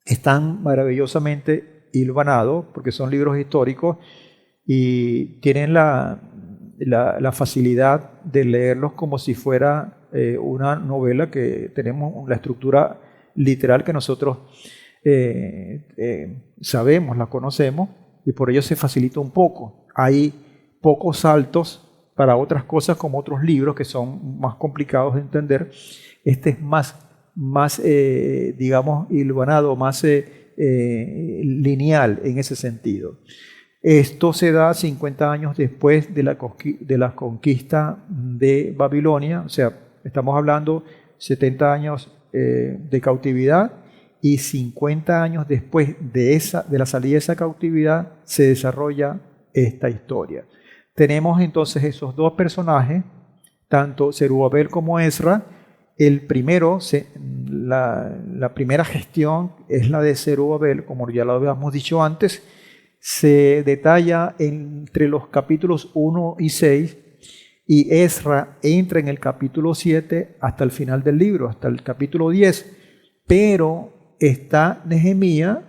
están maravillosamente hilvanados porque son libros históricos y tienen la facilidad de leerlos como si fuera una novela, que tenemos la estructura literal que nosotros sabemos, la conocemos, y por ello se facilita un poco. Hay pocos saltos para otras cosas como otros libros que son más complicados de entender. Este es más digamos, hilvanado, más lineal en ese sentido. Esto se da 50 años después de la conquista de Babilonia, o sea, estamos hablando 70 años de cautividad y 50 años después de la salida de esa cautividad se desarrolla esta historia. Tenemos entonces esos dos personajes, tanto Zerubabel como Ezra, la primera gestión es la de Zerubabel, como ya lo habíamos dicho antes. Se detalla entre los capítulos 1 y 6, y Ezra entra en el capítulo 7 hasta el final del libro, hasta el capítulo 10. Pero está Nehemías,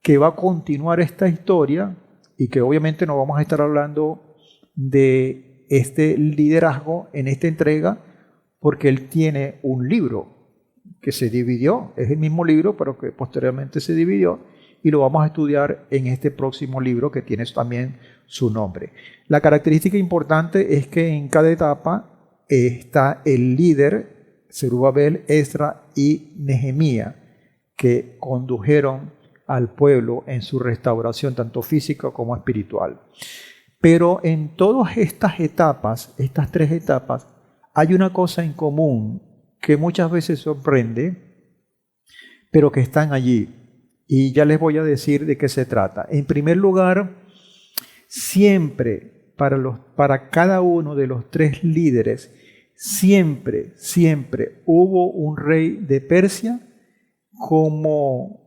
que va a continuar esta historia, y que obviamente no vamos a estar hablando de este liderazgo en esta entrega, porque él tiene un libro que se dividió, es el mismo libro, pero que posteriormente se dividió, y lo vamos a estudiar en este próximo libro que tiene también su nombre. La característica importante es que en cada etapa está el líder, Zerubabel, Esdras y Nehemías, que condujeron al pueblo en su restauración, tanto física como espiritual. Pero en todas estas etapas, estas tres etapas, hay una cosa en común que muchas veces sorprende, pero que están allí. Y ya les voy a decir de qué se trata. En primer lugar, siempre para cada uno de los tres líderes, siempre hubo un rey de Persia como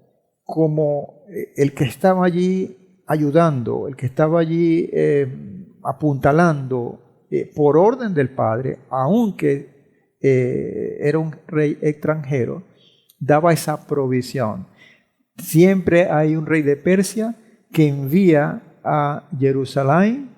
el que estaba allí ayudando, el que estaba allí apuntalando por orden del padre, aunque era un rey extranjero, daba esa provisión. Siempre hay un rey de Persia que envía a Jerusalén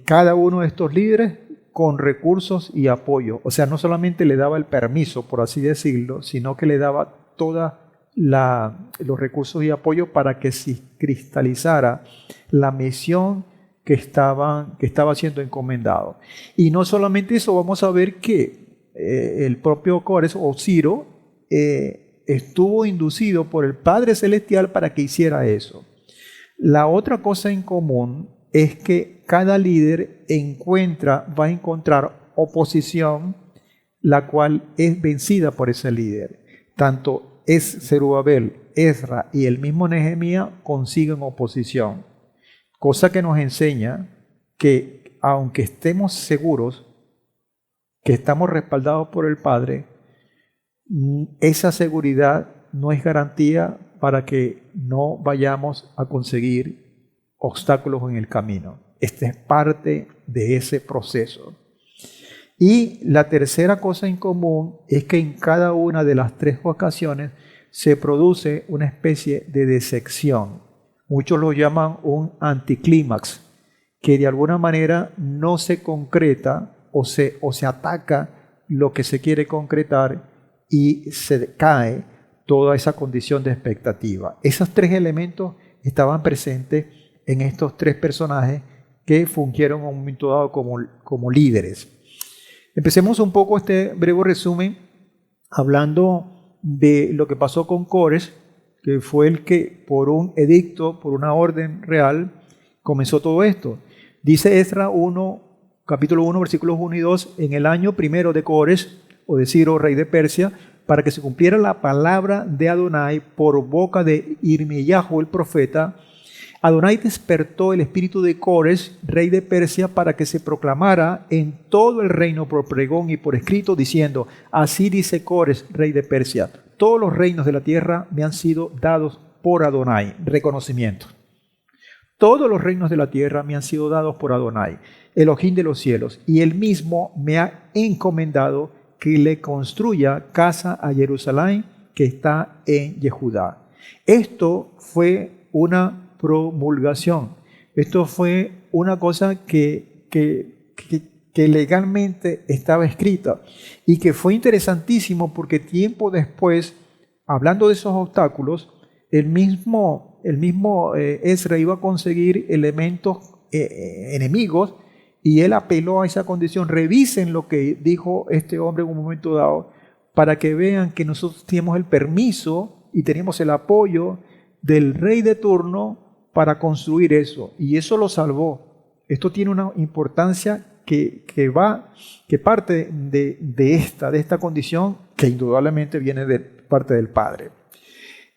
cada uno de estos líderes con recursos y apoyo. O sea, no solamente le daba el permiso, por así decirlo, sino que le daba todos los recursos y apoyo para que se cristalizara la misión que estaba siendo encomendado. Y no solamente eso, vamos a ver que el propio Cores o Ciro estuvo inducido por el Padre Celestial para que hiciera eso. La otra cosa en común es que cada líder va a encontrar oposición, la cual es vencida por ese líder. Tanto Zerubabel, Ezra y el mismo Nehemías consiguen oposición. Cosa que nos enseña que aunque estemos seguros que estamos respaldados por el Padre, esa seguridad no es garantía para que no vayamos a conseguir obstáculos en el camino. Esta es parte de ese proceso. Y la tercera cosa en común es que en cada una de las tres ocasiones se produce una especie de decepción. Muchos lo llaman un anticlímax, que de alguna manera no se concreta o se ataca lo que se quiere concretar y se cae toda esa condición de expectativa. Esos tres elementos estaban presentes en estos tres personajes que fungieron en un momento dado como líderes. Empecemos un poco este breve resumen hablando de lo que pasó con Cores, que fue el que por un edicto, por una orden real, comenzó todo esto. Dice Esdras 1, capítulo 1, versículos 1 y 2, en el año primero de Cores, o de Ciro, rey de Persia, para que se cumpliera la palabra de Adonai por boca de Irmiyahu el profeta, Adonai despertó el espíritu de Cores, rey de Persia, para que se proclamara en todo el reino por pregón y por escrito, diciendo: así dice Cores, rey de Persia, todos los reinos de la tierra me han sido dados por Adonai. Reconocimiento. Todos los reinos de la tierra me han sido dados por Adonai, Elohim de los cielos, y él mismo me ha encomendado que le construya casa a Jerusalén, que está en Yehudá. Esto fue una promulgación. Esto fue una cosa que legalmente estaba escrita y que fue interesantísimo porque tiempo después, hablando de esos obstáculos, el mismo Ezra iba a conseguir elementos enemigos y él apeló a esa condición. Revisen lo que dijo este hombre en un momento dado para que vean que nosotros tenemos el permiso y tenemos el apoyo del rey de turno para construir eso, y eso lo salvó. Esto tiene una importancia que parte de esta condición que indudablemente viene de parte del Padre.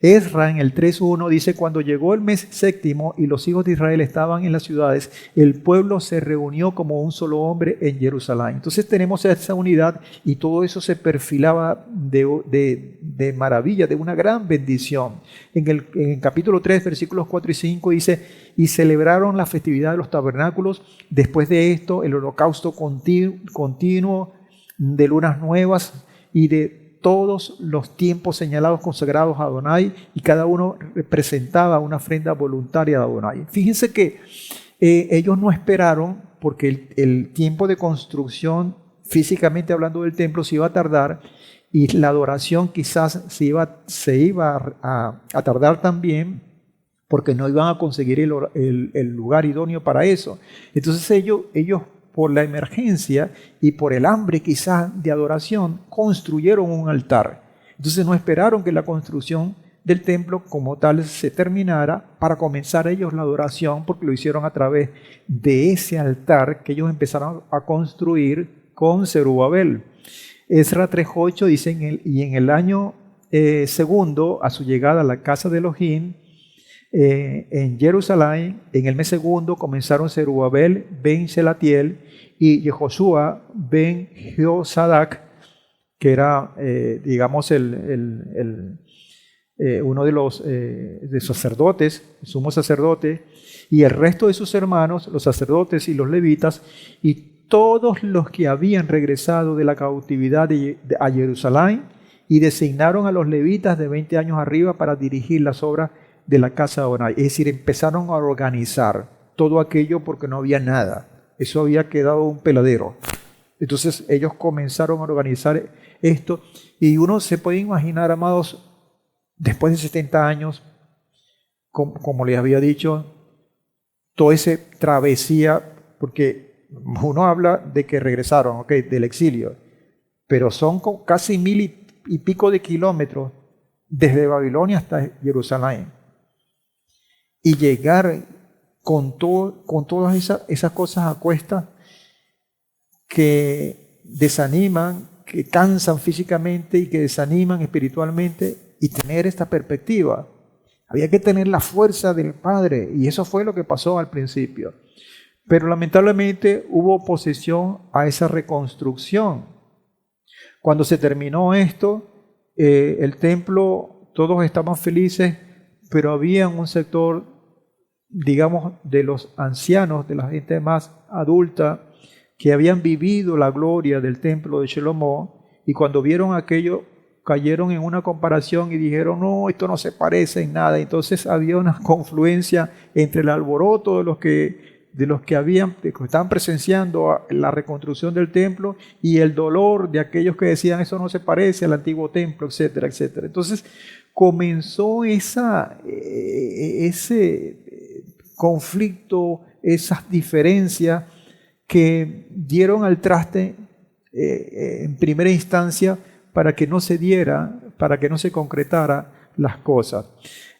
Esra en el 3.1 dice, cuando llegó el mes séptimo y los hijos de Israel estaban en las ciudades, el pueblo se reunió como un solo hombre en Jerusalén. Entonces tenemos esa unidad y todo eso se perfilaba de maravilla, de una gran bendición. En el capítulo 3, versículos 4 y 5 dice, y celebraron la festividad de los tabernáculos. Después de esto, el holocausto continuo de lunas nuevas y de todos los tiempos señalados consagrados a Adonai, y cada uno representaba una ofrenda voluntaria a Adonai. Fíjense que ellos no esperaron, porque el tiempo de construcción, físicamente hablando del templo, se iba a tardar, y la adoración quizás se iba a tardar también, porque no iban a conseguir el lugar idóneo para eso. Entonces ellos por la emergencia y por el hambre quizás de adoración, construyeron un altar. Entonces no esperaron que la construcción del templo como tal se terminara para comenzar ellos la adoración, porque lo hicieron a través de ese altar que ellos empezaron a construir con Zerubabel. Esra 3.8 dice, y en el año segundo, a su llegada a la casa de Elohim, en Jerusalén, en el mes segundo comenzaron Zerubabel ben Selatiel y Yehoshua ben Jehosadac, que era, digamos, uno de los sacerdotes, sumo sacerdote, y el resto de sus hermanos, los sacerdotes y los levitas, y todos los que habían regresado de la cautividad a Jerusalén, y designaron a los levitas de 20 años arriba para dirigir las obras de la casa de Adonai. Es decir, empezaron a organizar todo aquello porque no había nada. Eso había quedado un peladero. Entonces ellos comenzaron a organizar esto, y uno se puede imaginar, amados, después de 70 años, como les había dicho, toda esa travesía, porque uno habla de que regresaron, del exilio, pero son casi 1000 y pico de kilómetros desde Babilonia hasta Jerusalén. Y llegar con todas esas cosas a cuestas que desaniman, que cansan físicamente y que desaniman espiritualmente, y tener esta perspectiva. Había que tener la fuerza del Padre, y eso fue lo que pasó al principio. Pero lamentablemente hubo oposición a esa reconstrucción. Cuando se terminó esto, el templo, todos estaban felices, pero había un sector, digamos, de los ancianos, de la gente más adulta, que habían vivido la gloria del templo de Shlomo, y cuando vieron aquello, cayeron en una comparación y dijeron, no, esto no se parece en nada. Entonces había una confluencia entre el alboroto de los que estaban presenciando la reconstrucción del templo, y el dolor de aquellos que decían, eso no se parece al antiguo templo, etcétera, etcétera. Entonces comenzó ese conflicto, esas diferencias que dieron al traste en primera instancia para que no se diera, para que no se concretara las cosas.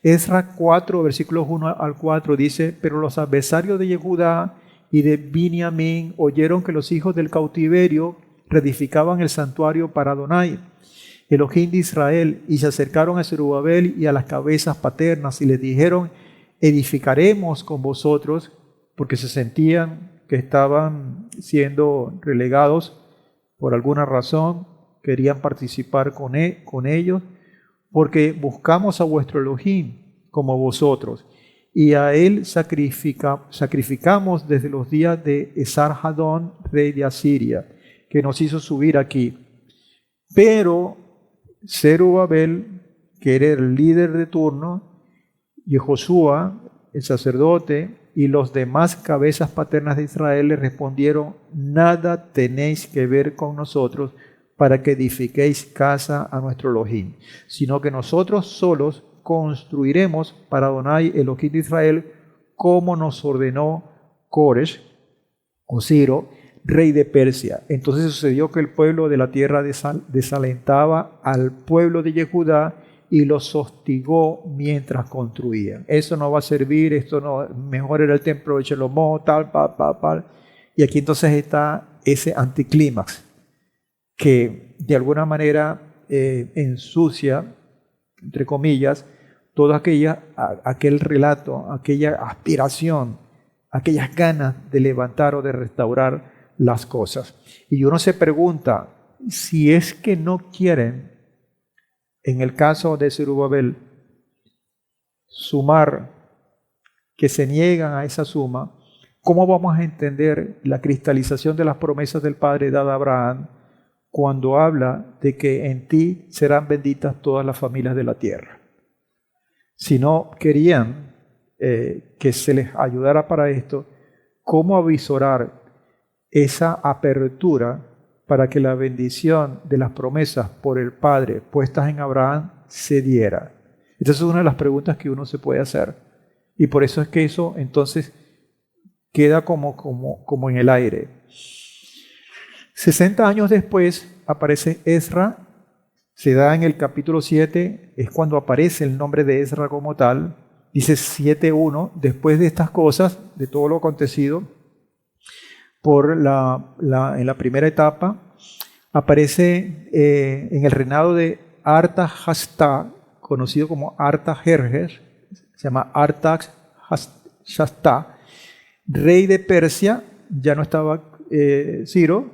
Esra 4, versículos 1 al 4 dice, pero los adversarios de Yehudá y de Binyamin oyeron que los hijos del cautiverio reedificaban el santuario para Adonai, Elohim de Israel, y se acercaron a Zerubabel y a las cabezas paternas y les dijeron, edificaremos con vosotros, porque se sentían que estaban siendo relegados por alguna razón, querían participar con ellos, porque buscamos a vuestro Elohim como vosotros, y a él sacrificamos desde los días de Esarhadón, rey de Asiria, que nos hizo subir aquí. Pero Zerubabel, que era el líder de turno, y Josué, el sacerdote, y los demás cabezas paternas de Israel le respondieron, nada tenéis que ver con nosotros para que edifiquéis casa a nuestro Elohim, sino que nosotros solos construiremos para Adonai, Elohim de Israel, como nos ordenó Coresh, o Ciro, rey de Persia. Entonces sucedió que el pueblo de la tierra desalentaba al pueblo de Yehudá y los hostigó mientras construían. Eso no va a servir, esto no, mejor era el templo de Shlomo, tal. Y aquí entonces está ese anticlímax que de alguna manera ensucia, entre comillas, aquel relato, aquella aspiración, aquellas ganas de levantar o de restaurar las cosas. Y uno se pregunta, si es que no quieren, en el caso de Zorobabel, sumar, que se niegan a esa suma, ¿cómo vamos a entender la cristalización de las promesas del Padre dada a Abraham cuando habla de que en ti serán benditas todas las familias de la tierra? Si no querían que se les ayudara para esto, ¿cómo avisorar esa apertura para que la bendición de las promesas por el Padre puestas en Abraham se diera? Esta es una de las preguntas que uno se puede hacer. Y por eso es que eso entonces queda como en el aire. 60 años después aparece Ezra, se da en el capítulo 7, es cuando aparece el nombre de Ezra como tal. Dice 7:1, después de estas cosas, de todo lo acontecido en la primera etapa, aparece en el reinado de Artaxasta, conocido como Artajerjes, se llama Artaxasta, rey de Persia. Ya no estaba Ciro,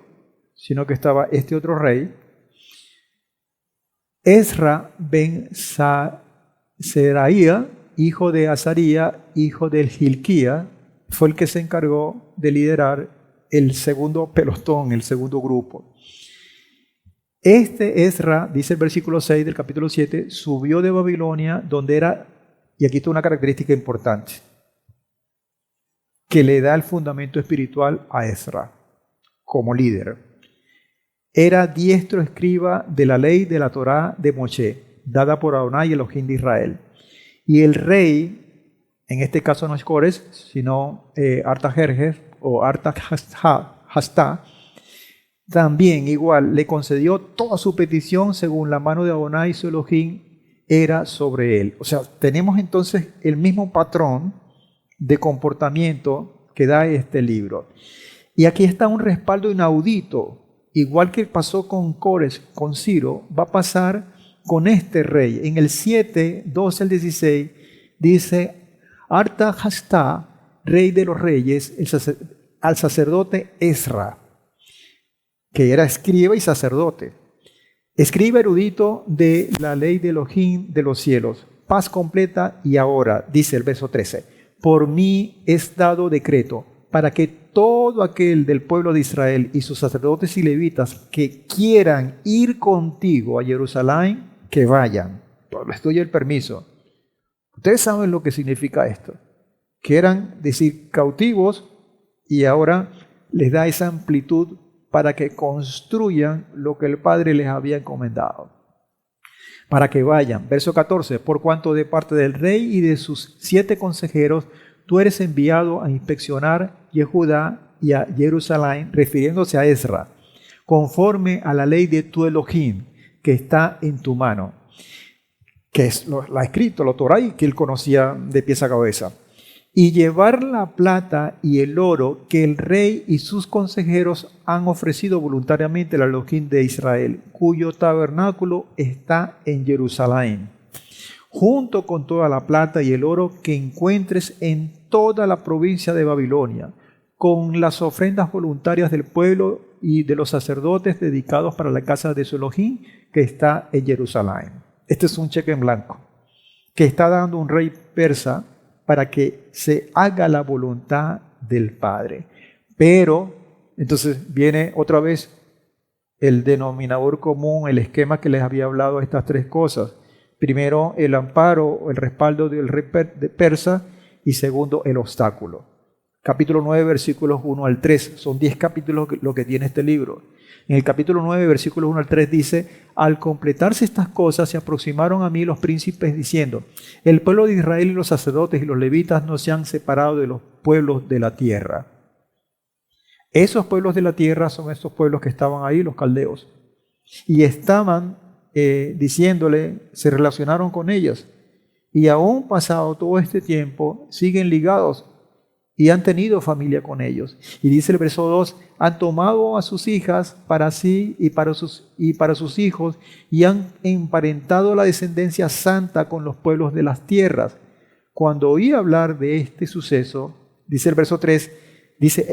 sino que estaba este otro rey. Ezra ben Seraía, hijo de Azaría, hijo de Hilquía, fue el que se encargó de liderar el segundo pelotón, el segundo grupo. Este Ezra, dice el versículo 6 del capítulo 7, subió de Babilonia, donde era, y aquí está una característica importante, que le da el fundamento espiritual a Ezra como líder. Era diestro escriba de la ley de la Torá de Moshe, dada por Adonai Elohim de Israel. Y el rey, en este caso no es Cores, sino Artajerjes o Artaxasta, también igual le concedió toda su petición según la mano de Adonai su Elohim era sobre él. O sea, tenemos entonces el mismo patrón de comportamiento que da este libro. Y aquí está un respaldo inaudito, igual que pasó con Cores, con Ciro, va a pasar con este rey. En el 7, 12 al 16, dice, Artaxasta, rey de los reyes, al sacerdote Ezra, que era escriba y sacerdote, escriba erudito de la ley de Elohim de los cielos, paz completa y ahora, dice el verso 13, por mí es dado decreto para que todo aquel del pueblo de Israel y sus sacerdotes y levitas que quieran ir contigo a Jerusalén, que vayan. Les doy el permiso. Ustedes saben lo que significa esto. Que eran, decir, cautivos y ahora les da esa amplitud para que construyan lo que el Padre les había encomendado. Para que vayan. Verso 14. Por cuanto de parte del rey y de sus 7 consejeros, tú eres enviado a inspeccionar Judá y a Jerusalén, refiriéndose a Ezra, conforme a la ley de tu Elohim, que está en tu mano, que es la ha escrito, la Torá, y que él conocía de pies a cabeza. Y llevar la plata y el oro que el rey y sus consejeros han ofrecido voluntariamente al Elohim de Israel, cuyo tabernáculo está en Jerusalén, junto con toda la plata y el oro que encuentres en toda la provincia de Babilonia, con las ofrendas voluntarias del pueblo y de los sacerdotes dedicados para la casa de su Elohim, que está en Jerusalén. Este es un cheque en blanco que está dando un rey persa para que se haga la voluntad del Padre. Pero, entonces viene otra vez el denominador común, el esquema que les había hablado de estas 3 cosas. Primero, el amparo, el respaldo del rey persa, y segundo, el obstáculo. Capítulo 9, versículos 1 al 3. Son 10 capítulos lo que tiene este libro. En el capítulo 9, versículos 1 al 3 dice, al completarse estas cosas se aproximaron a mí los príncipes diciendo, el pueblo de Israel y los sacerdotes y los levitas no se han separado de los pueblos de la tierra. Esos pueblos de la tierra son estos pueblos que estaban ahí, los caldeos. Y estaban diciéndole, se relacionaron con ellas. Y aún pasado todo este tiempo, siguen ligados y han tenido familia con ellos. Y dice el verso 2, han tomado a sus hijas para sí y para sus hijos, y han emparentado la descendencia santa con los pueblos de las tierras. Cuando oí hablar de este suceso, dice el verso 3, dice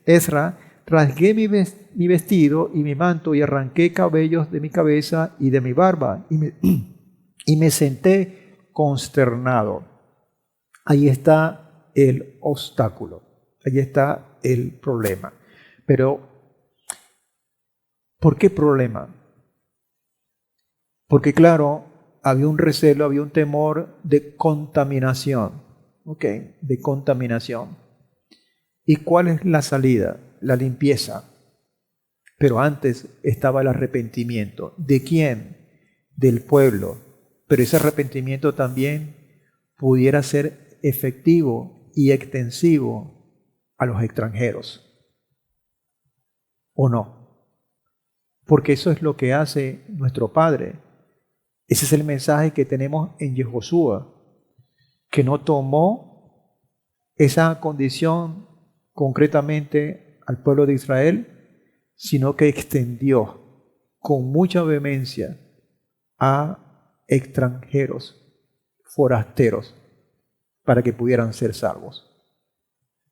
Esra, rasgué mi vestido y mi manto y arranqué cabellos de mi cabeza y de mi barba y me senté consternado. Ahí está el obstáculo, ahí está el problema. Pero, ¿por qué problema? Porque claro, había un recelo, había un temor de contaminación, ¿ok? De contaminación. ¿Y cuál es la salida? La limpieza. Pero antes estaba el arrepentimiento. ¿De quién? Del pueblo. Pero ese arrepentimiento también pudiera ser efectivo y extensivo a los extranjeros. ¿O no? Porque eso es lo que hace nuestro Padre. Ese es el mensaje que tenemos en Yehoshua, que no tomó esa condición concretamente al pueblo de Israel, sino que extendió con mucha vehemencia a extranjeros, forasteros, para que pudieran ser salvos.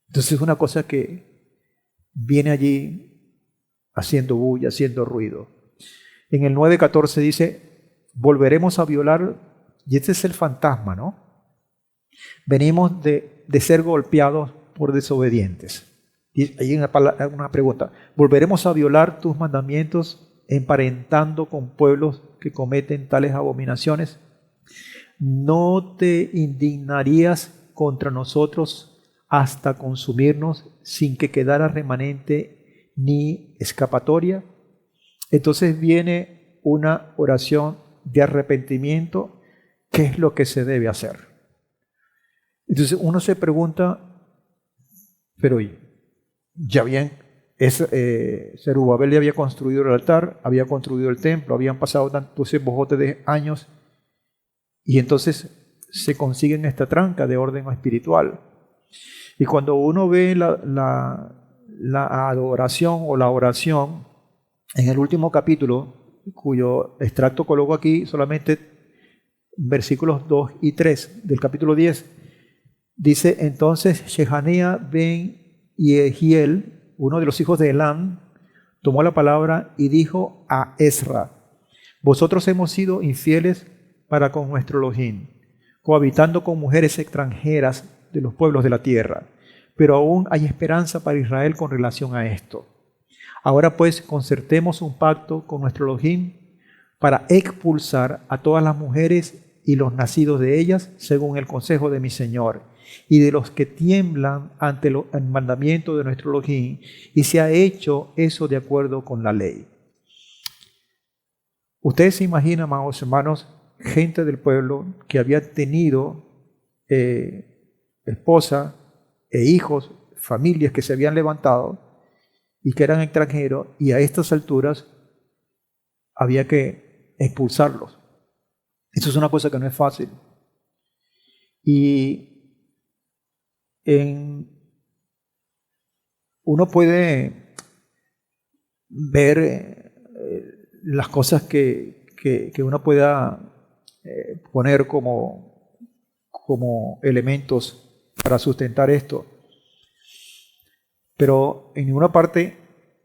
Entonces es una cosa que viene allí haciendo bulla, haciendo ruido. En el 9:14 dice, volveremos a violar, y este es el fantasma, ¿no? Venimos de ser golpeados por desobedientes. Y hay una pregunta, ¿volveremos a violar tus mandamientos emparentando con pueblos que cometen tales abominaciones? ¿No te indignarías contra nosotros hasta consumirnos sin que quedara remanente ni escapatoria? Entonces viene una oración de arrepentimiento. ¿Qué es lo que se debe hacer? Entonces uno se pregunta, pero ya bien, Zerubabel ya había construido el altar, había construido el templo, habían pasado tantos bojotes de años, y entonces se consiguen esta tranca de orden espiritual. Y cuando uno ve la adoración o la oración en el último capítulo, cuyo extracto coloco aquí solamente versículos 2 y 3 del capítulo 10, dice entonces Shehanía ben Yehiel, uno de los hijos de Elam, tomó la palabra y dijo a Esra, vosotros hemos sido infieles para con nuestro Elohim, cohabitando con mujeres extranjeras de los pueblos de la tierra, pero aún hay esperanza para Israel con relación a esto. Ahora pues concertemos un pacto con nuestro Elohim para expulsar a todas las mujeres y los nacidos de ellas, según el consejo de mi Señor, y de los que tiemblan ante el mandamiento de nuestro Elohim, y se ha hecho eso de acuerdo con la ley. Ustedes se imaginan, amados hermanos, gente del pueblo que había tenido esposa e hijos, familias que se habían levantado y que eran extranjeros, y a estas alturas había que expulsarlos. Eso es una cosa que no es fácil. Y uno puede ver las cosas que uno pueda poner como elementos para sustentar esto. Pero en ninguna parte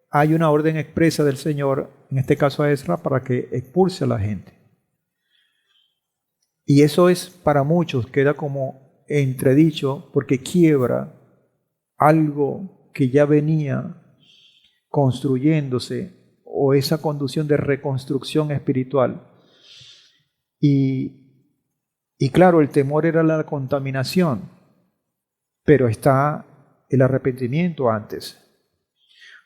hay una orden expresa del Señor, en este caso a Esra, para que expulse a la gente. Y eso es para muchos, queda como entredicho, porque quiebra algo que ya venía construyéndose, o esa conducción de reconstrucción espiritual. Y claro, el temor era la contaminación, pero está el arrepentimiento antes.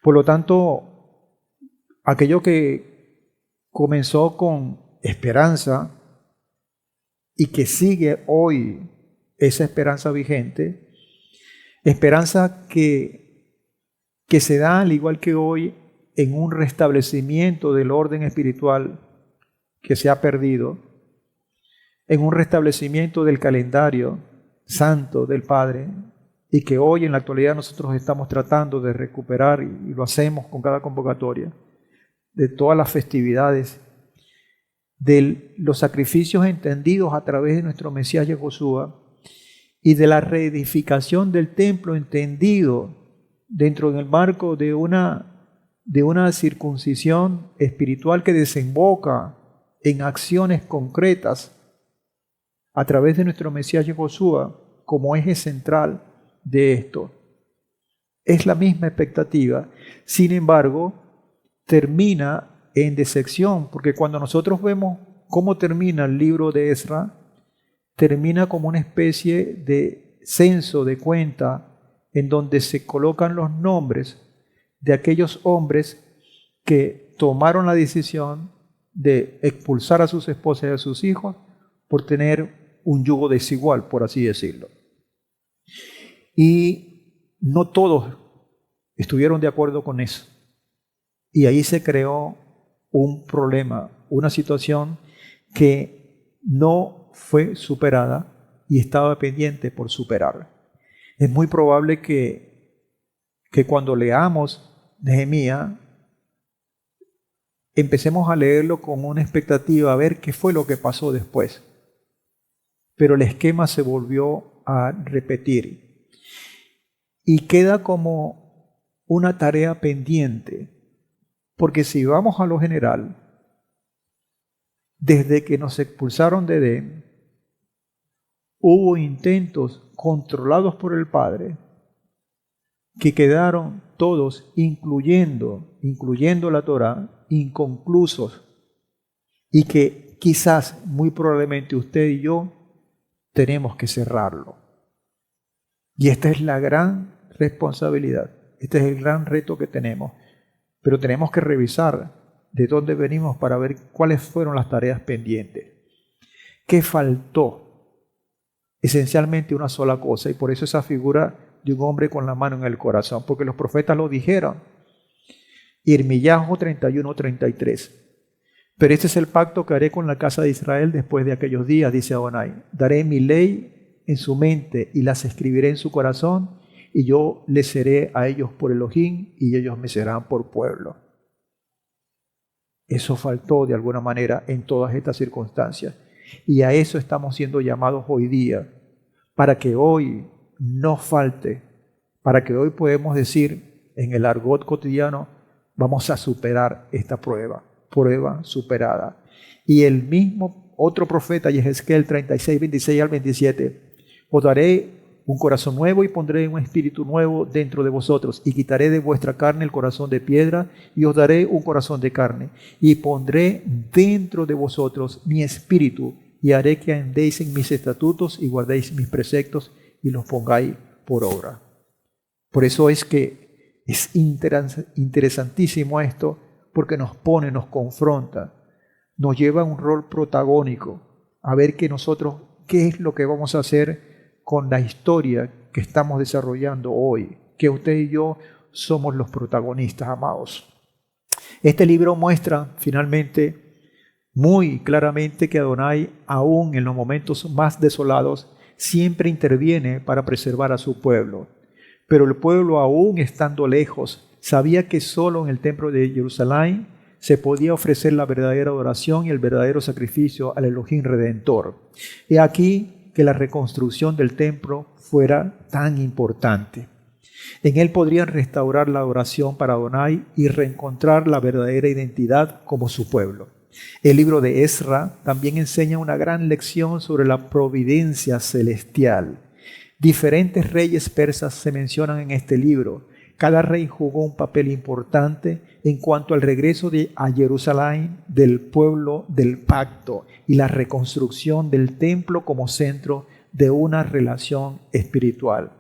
Por lo tanto, aquello que comenzó con esperanza y que sigue hoy esa esperanza vigente, esperanza que se da al igual que hoy en un restablecimiento del orden espiritual que se ha perdido, en un restablecimiento del calendario santo del Padre y que hoy en la actualidad nosotros estamos tratando de recuperar, y lo hacemos con cada convocatoria, de todas las festividades, de los sacrificios entendidos a través de nuestro Mesías Yahushua y de la reedificación del templo entendido dentro del marco de una circuncisión espiritual que desemboca en acciones concretas a través de nuestro Mesías Yahushua como eje central de esto. Es la misma expectativa, sin embargo, termina en decepción, porque cuando nosotros vemos cómo termina el libro de Ezra, termina como una especie de censo de cuenta en donde se colocan los nombres de aquellos hombres que tomaron la decisión de expulsar a sus esposas y a sus hijos por tener un yugo desigual, por así decirlo. Y no todos estuvieron de acuerdo con eso. Y ahí se creó un problema, una situación que no fue superada y estaba pendiente por superar. Es muy probable que cuando leamos Nehemías, empecemos a leerlo con una expectativa a ver qué fue lo que pasó después. Pero el esquema se volvió a repetir y queda como una tarea pendiente, porque si vamos a lo general, desde que nos expulsaron de Edén, hubo intentos controlados por el Padre que quedaron todos, incluyendo la Torá, inconclusos, y que quizás, muy probablemente usted y yo, tenemos que cerrarlo. Y esta es la gran responsabilidad, este es el gran reto que tenemos. Pero tenemos que revisar de dónde venimos para ver cuáles fueron las tareas pendientes. ¿Qué faltó? Esencialmente una sola cosa, y por eso esa figura de un hombre con la mano en el corazón, porque los profetas lo dijeron. Irmiyahu 31:33. Pero este es el pacto que haré con la casa de Israel después de aquellos días, dice Adonai. Daré mi ley en su mente y las escribiré en su corazón, y yo les seré a ellos por Elohim y ellos me serán por pueblo. Eso faltó de alguna manera en todas estas circunstancias. Y a eso estamos siendo llamados hoy día, para que hoy no falte, para que hoy podemos decir en el argot cotidiano, vamos a superar esta prueba superada. Y el mismo otro profeta, Yehezquiel 36, 26 al 27, os daré un corazón nuevo y pondré un espíritu nuevo dentro de vosotros, y quitaré de vuestra carne el corazón de piedra y os daré un corazón de carne, y pondré dentro de vosotros mi espíritu, y haré que andéis en mis estatutos y guardéis mis preceptos y los pongáis por obra. Por eso es que es interesantísimo esto, porque nos pone, nos confronta, nos lleva a un rol protagónico, a ver que nosotros, qué es lo que vamos a hacer con la historia que estamos desarrollando hoy, que usted y yo somos los protagonistas, amados. Este libro muestra finalmente muy claramente que Adonai, aún en los momentos más desolados, siempre interviene para preservar a su pueblo. Pero el pueblo, aún estando lejos, sabía que solo en el templo de Jerusalén se podía ofrecer la verdadera adoración y el verdadero sacrificio al Elohim Redentor. He aquí que la reconstrucción del templo fuera tan importante. En él podrían restaurar la adoración para Adonai y reencontrar la verdadera identidad como su pueblo. El libro de Ezra también enseña una gran lección sobre la providencia celestial. Diferentes reyes persas se mencionan en este libro. Cada rey jugó un papel importante en cuanto al regreso a Jerusalén del pueblo del pacto y la reconstrucción del templo como centro de una relación espiritual.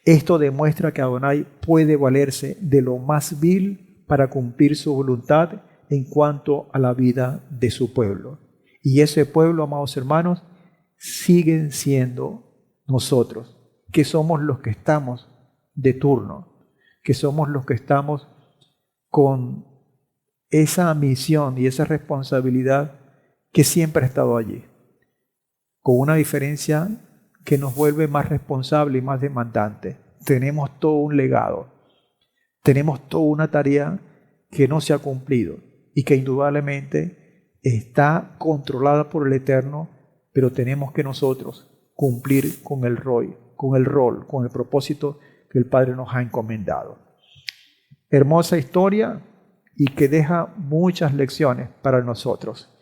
Esto demuestra que Adonai puede valerse de lo más vil para cumplir su voluntad en cuanto a la vida de su pueblo. Y ese pueblo, amados hermanos, siguen siendo nosotros, que somos los que estamos de turno, que somos los que estamos con esa misión y esa responsabilidad que siempre ha estado allí, con una diferencia que nos vuelve más responsable y más demandante. tenemos todo un legado, tenemos toda una tarea que no se ha cumplido y que indudablemente está controlada por el Eterno, pero tenemos que nosotros cumplir con el rol, con el propósito que el Padre nos ha encomendado. Hermosa historia y que deja muchas lecciones para nosotros.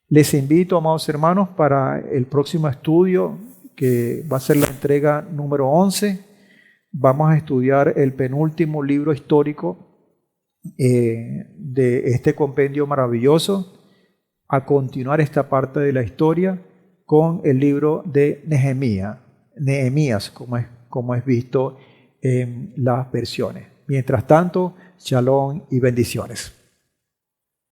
Les invito, amados hermanos, para el próximo estudio, que va a ser la entrega número 11. Vamos a estudiar el penúltimo libro histórico de este compendio maravilloso, a continuar esta parte de la historia con el libro de Nehemías, como es visto en las versiones. Mientras tanto, shalom y bendiciones.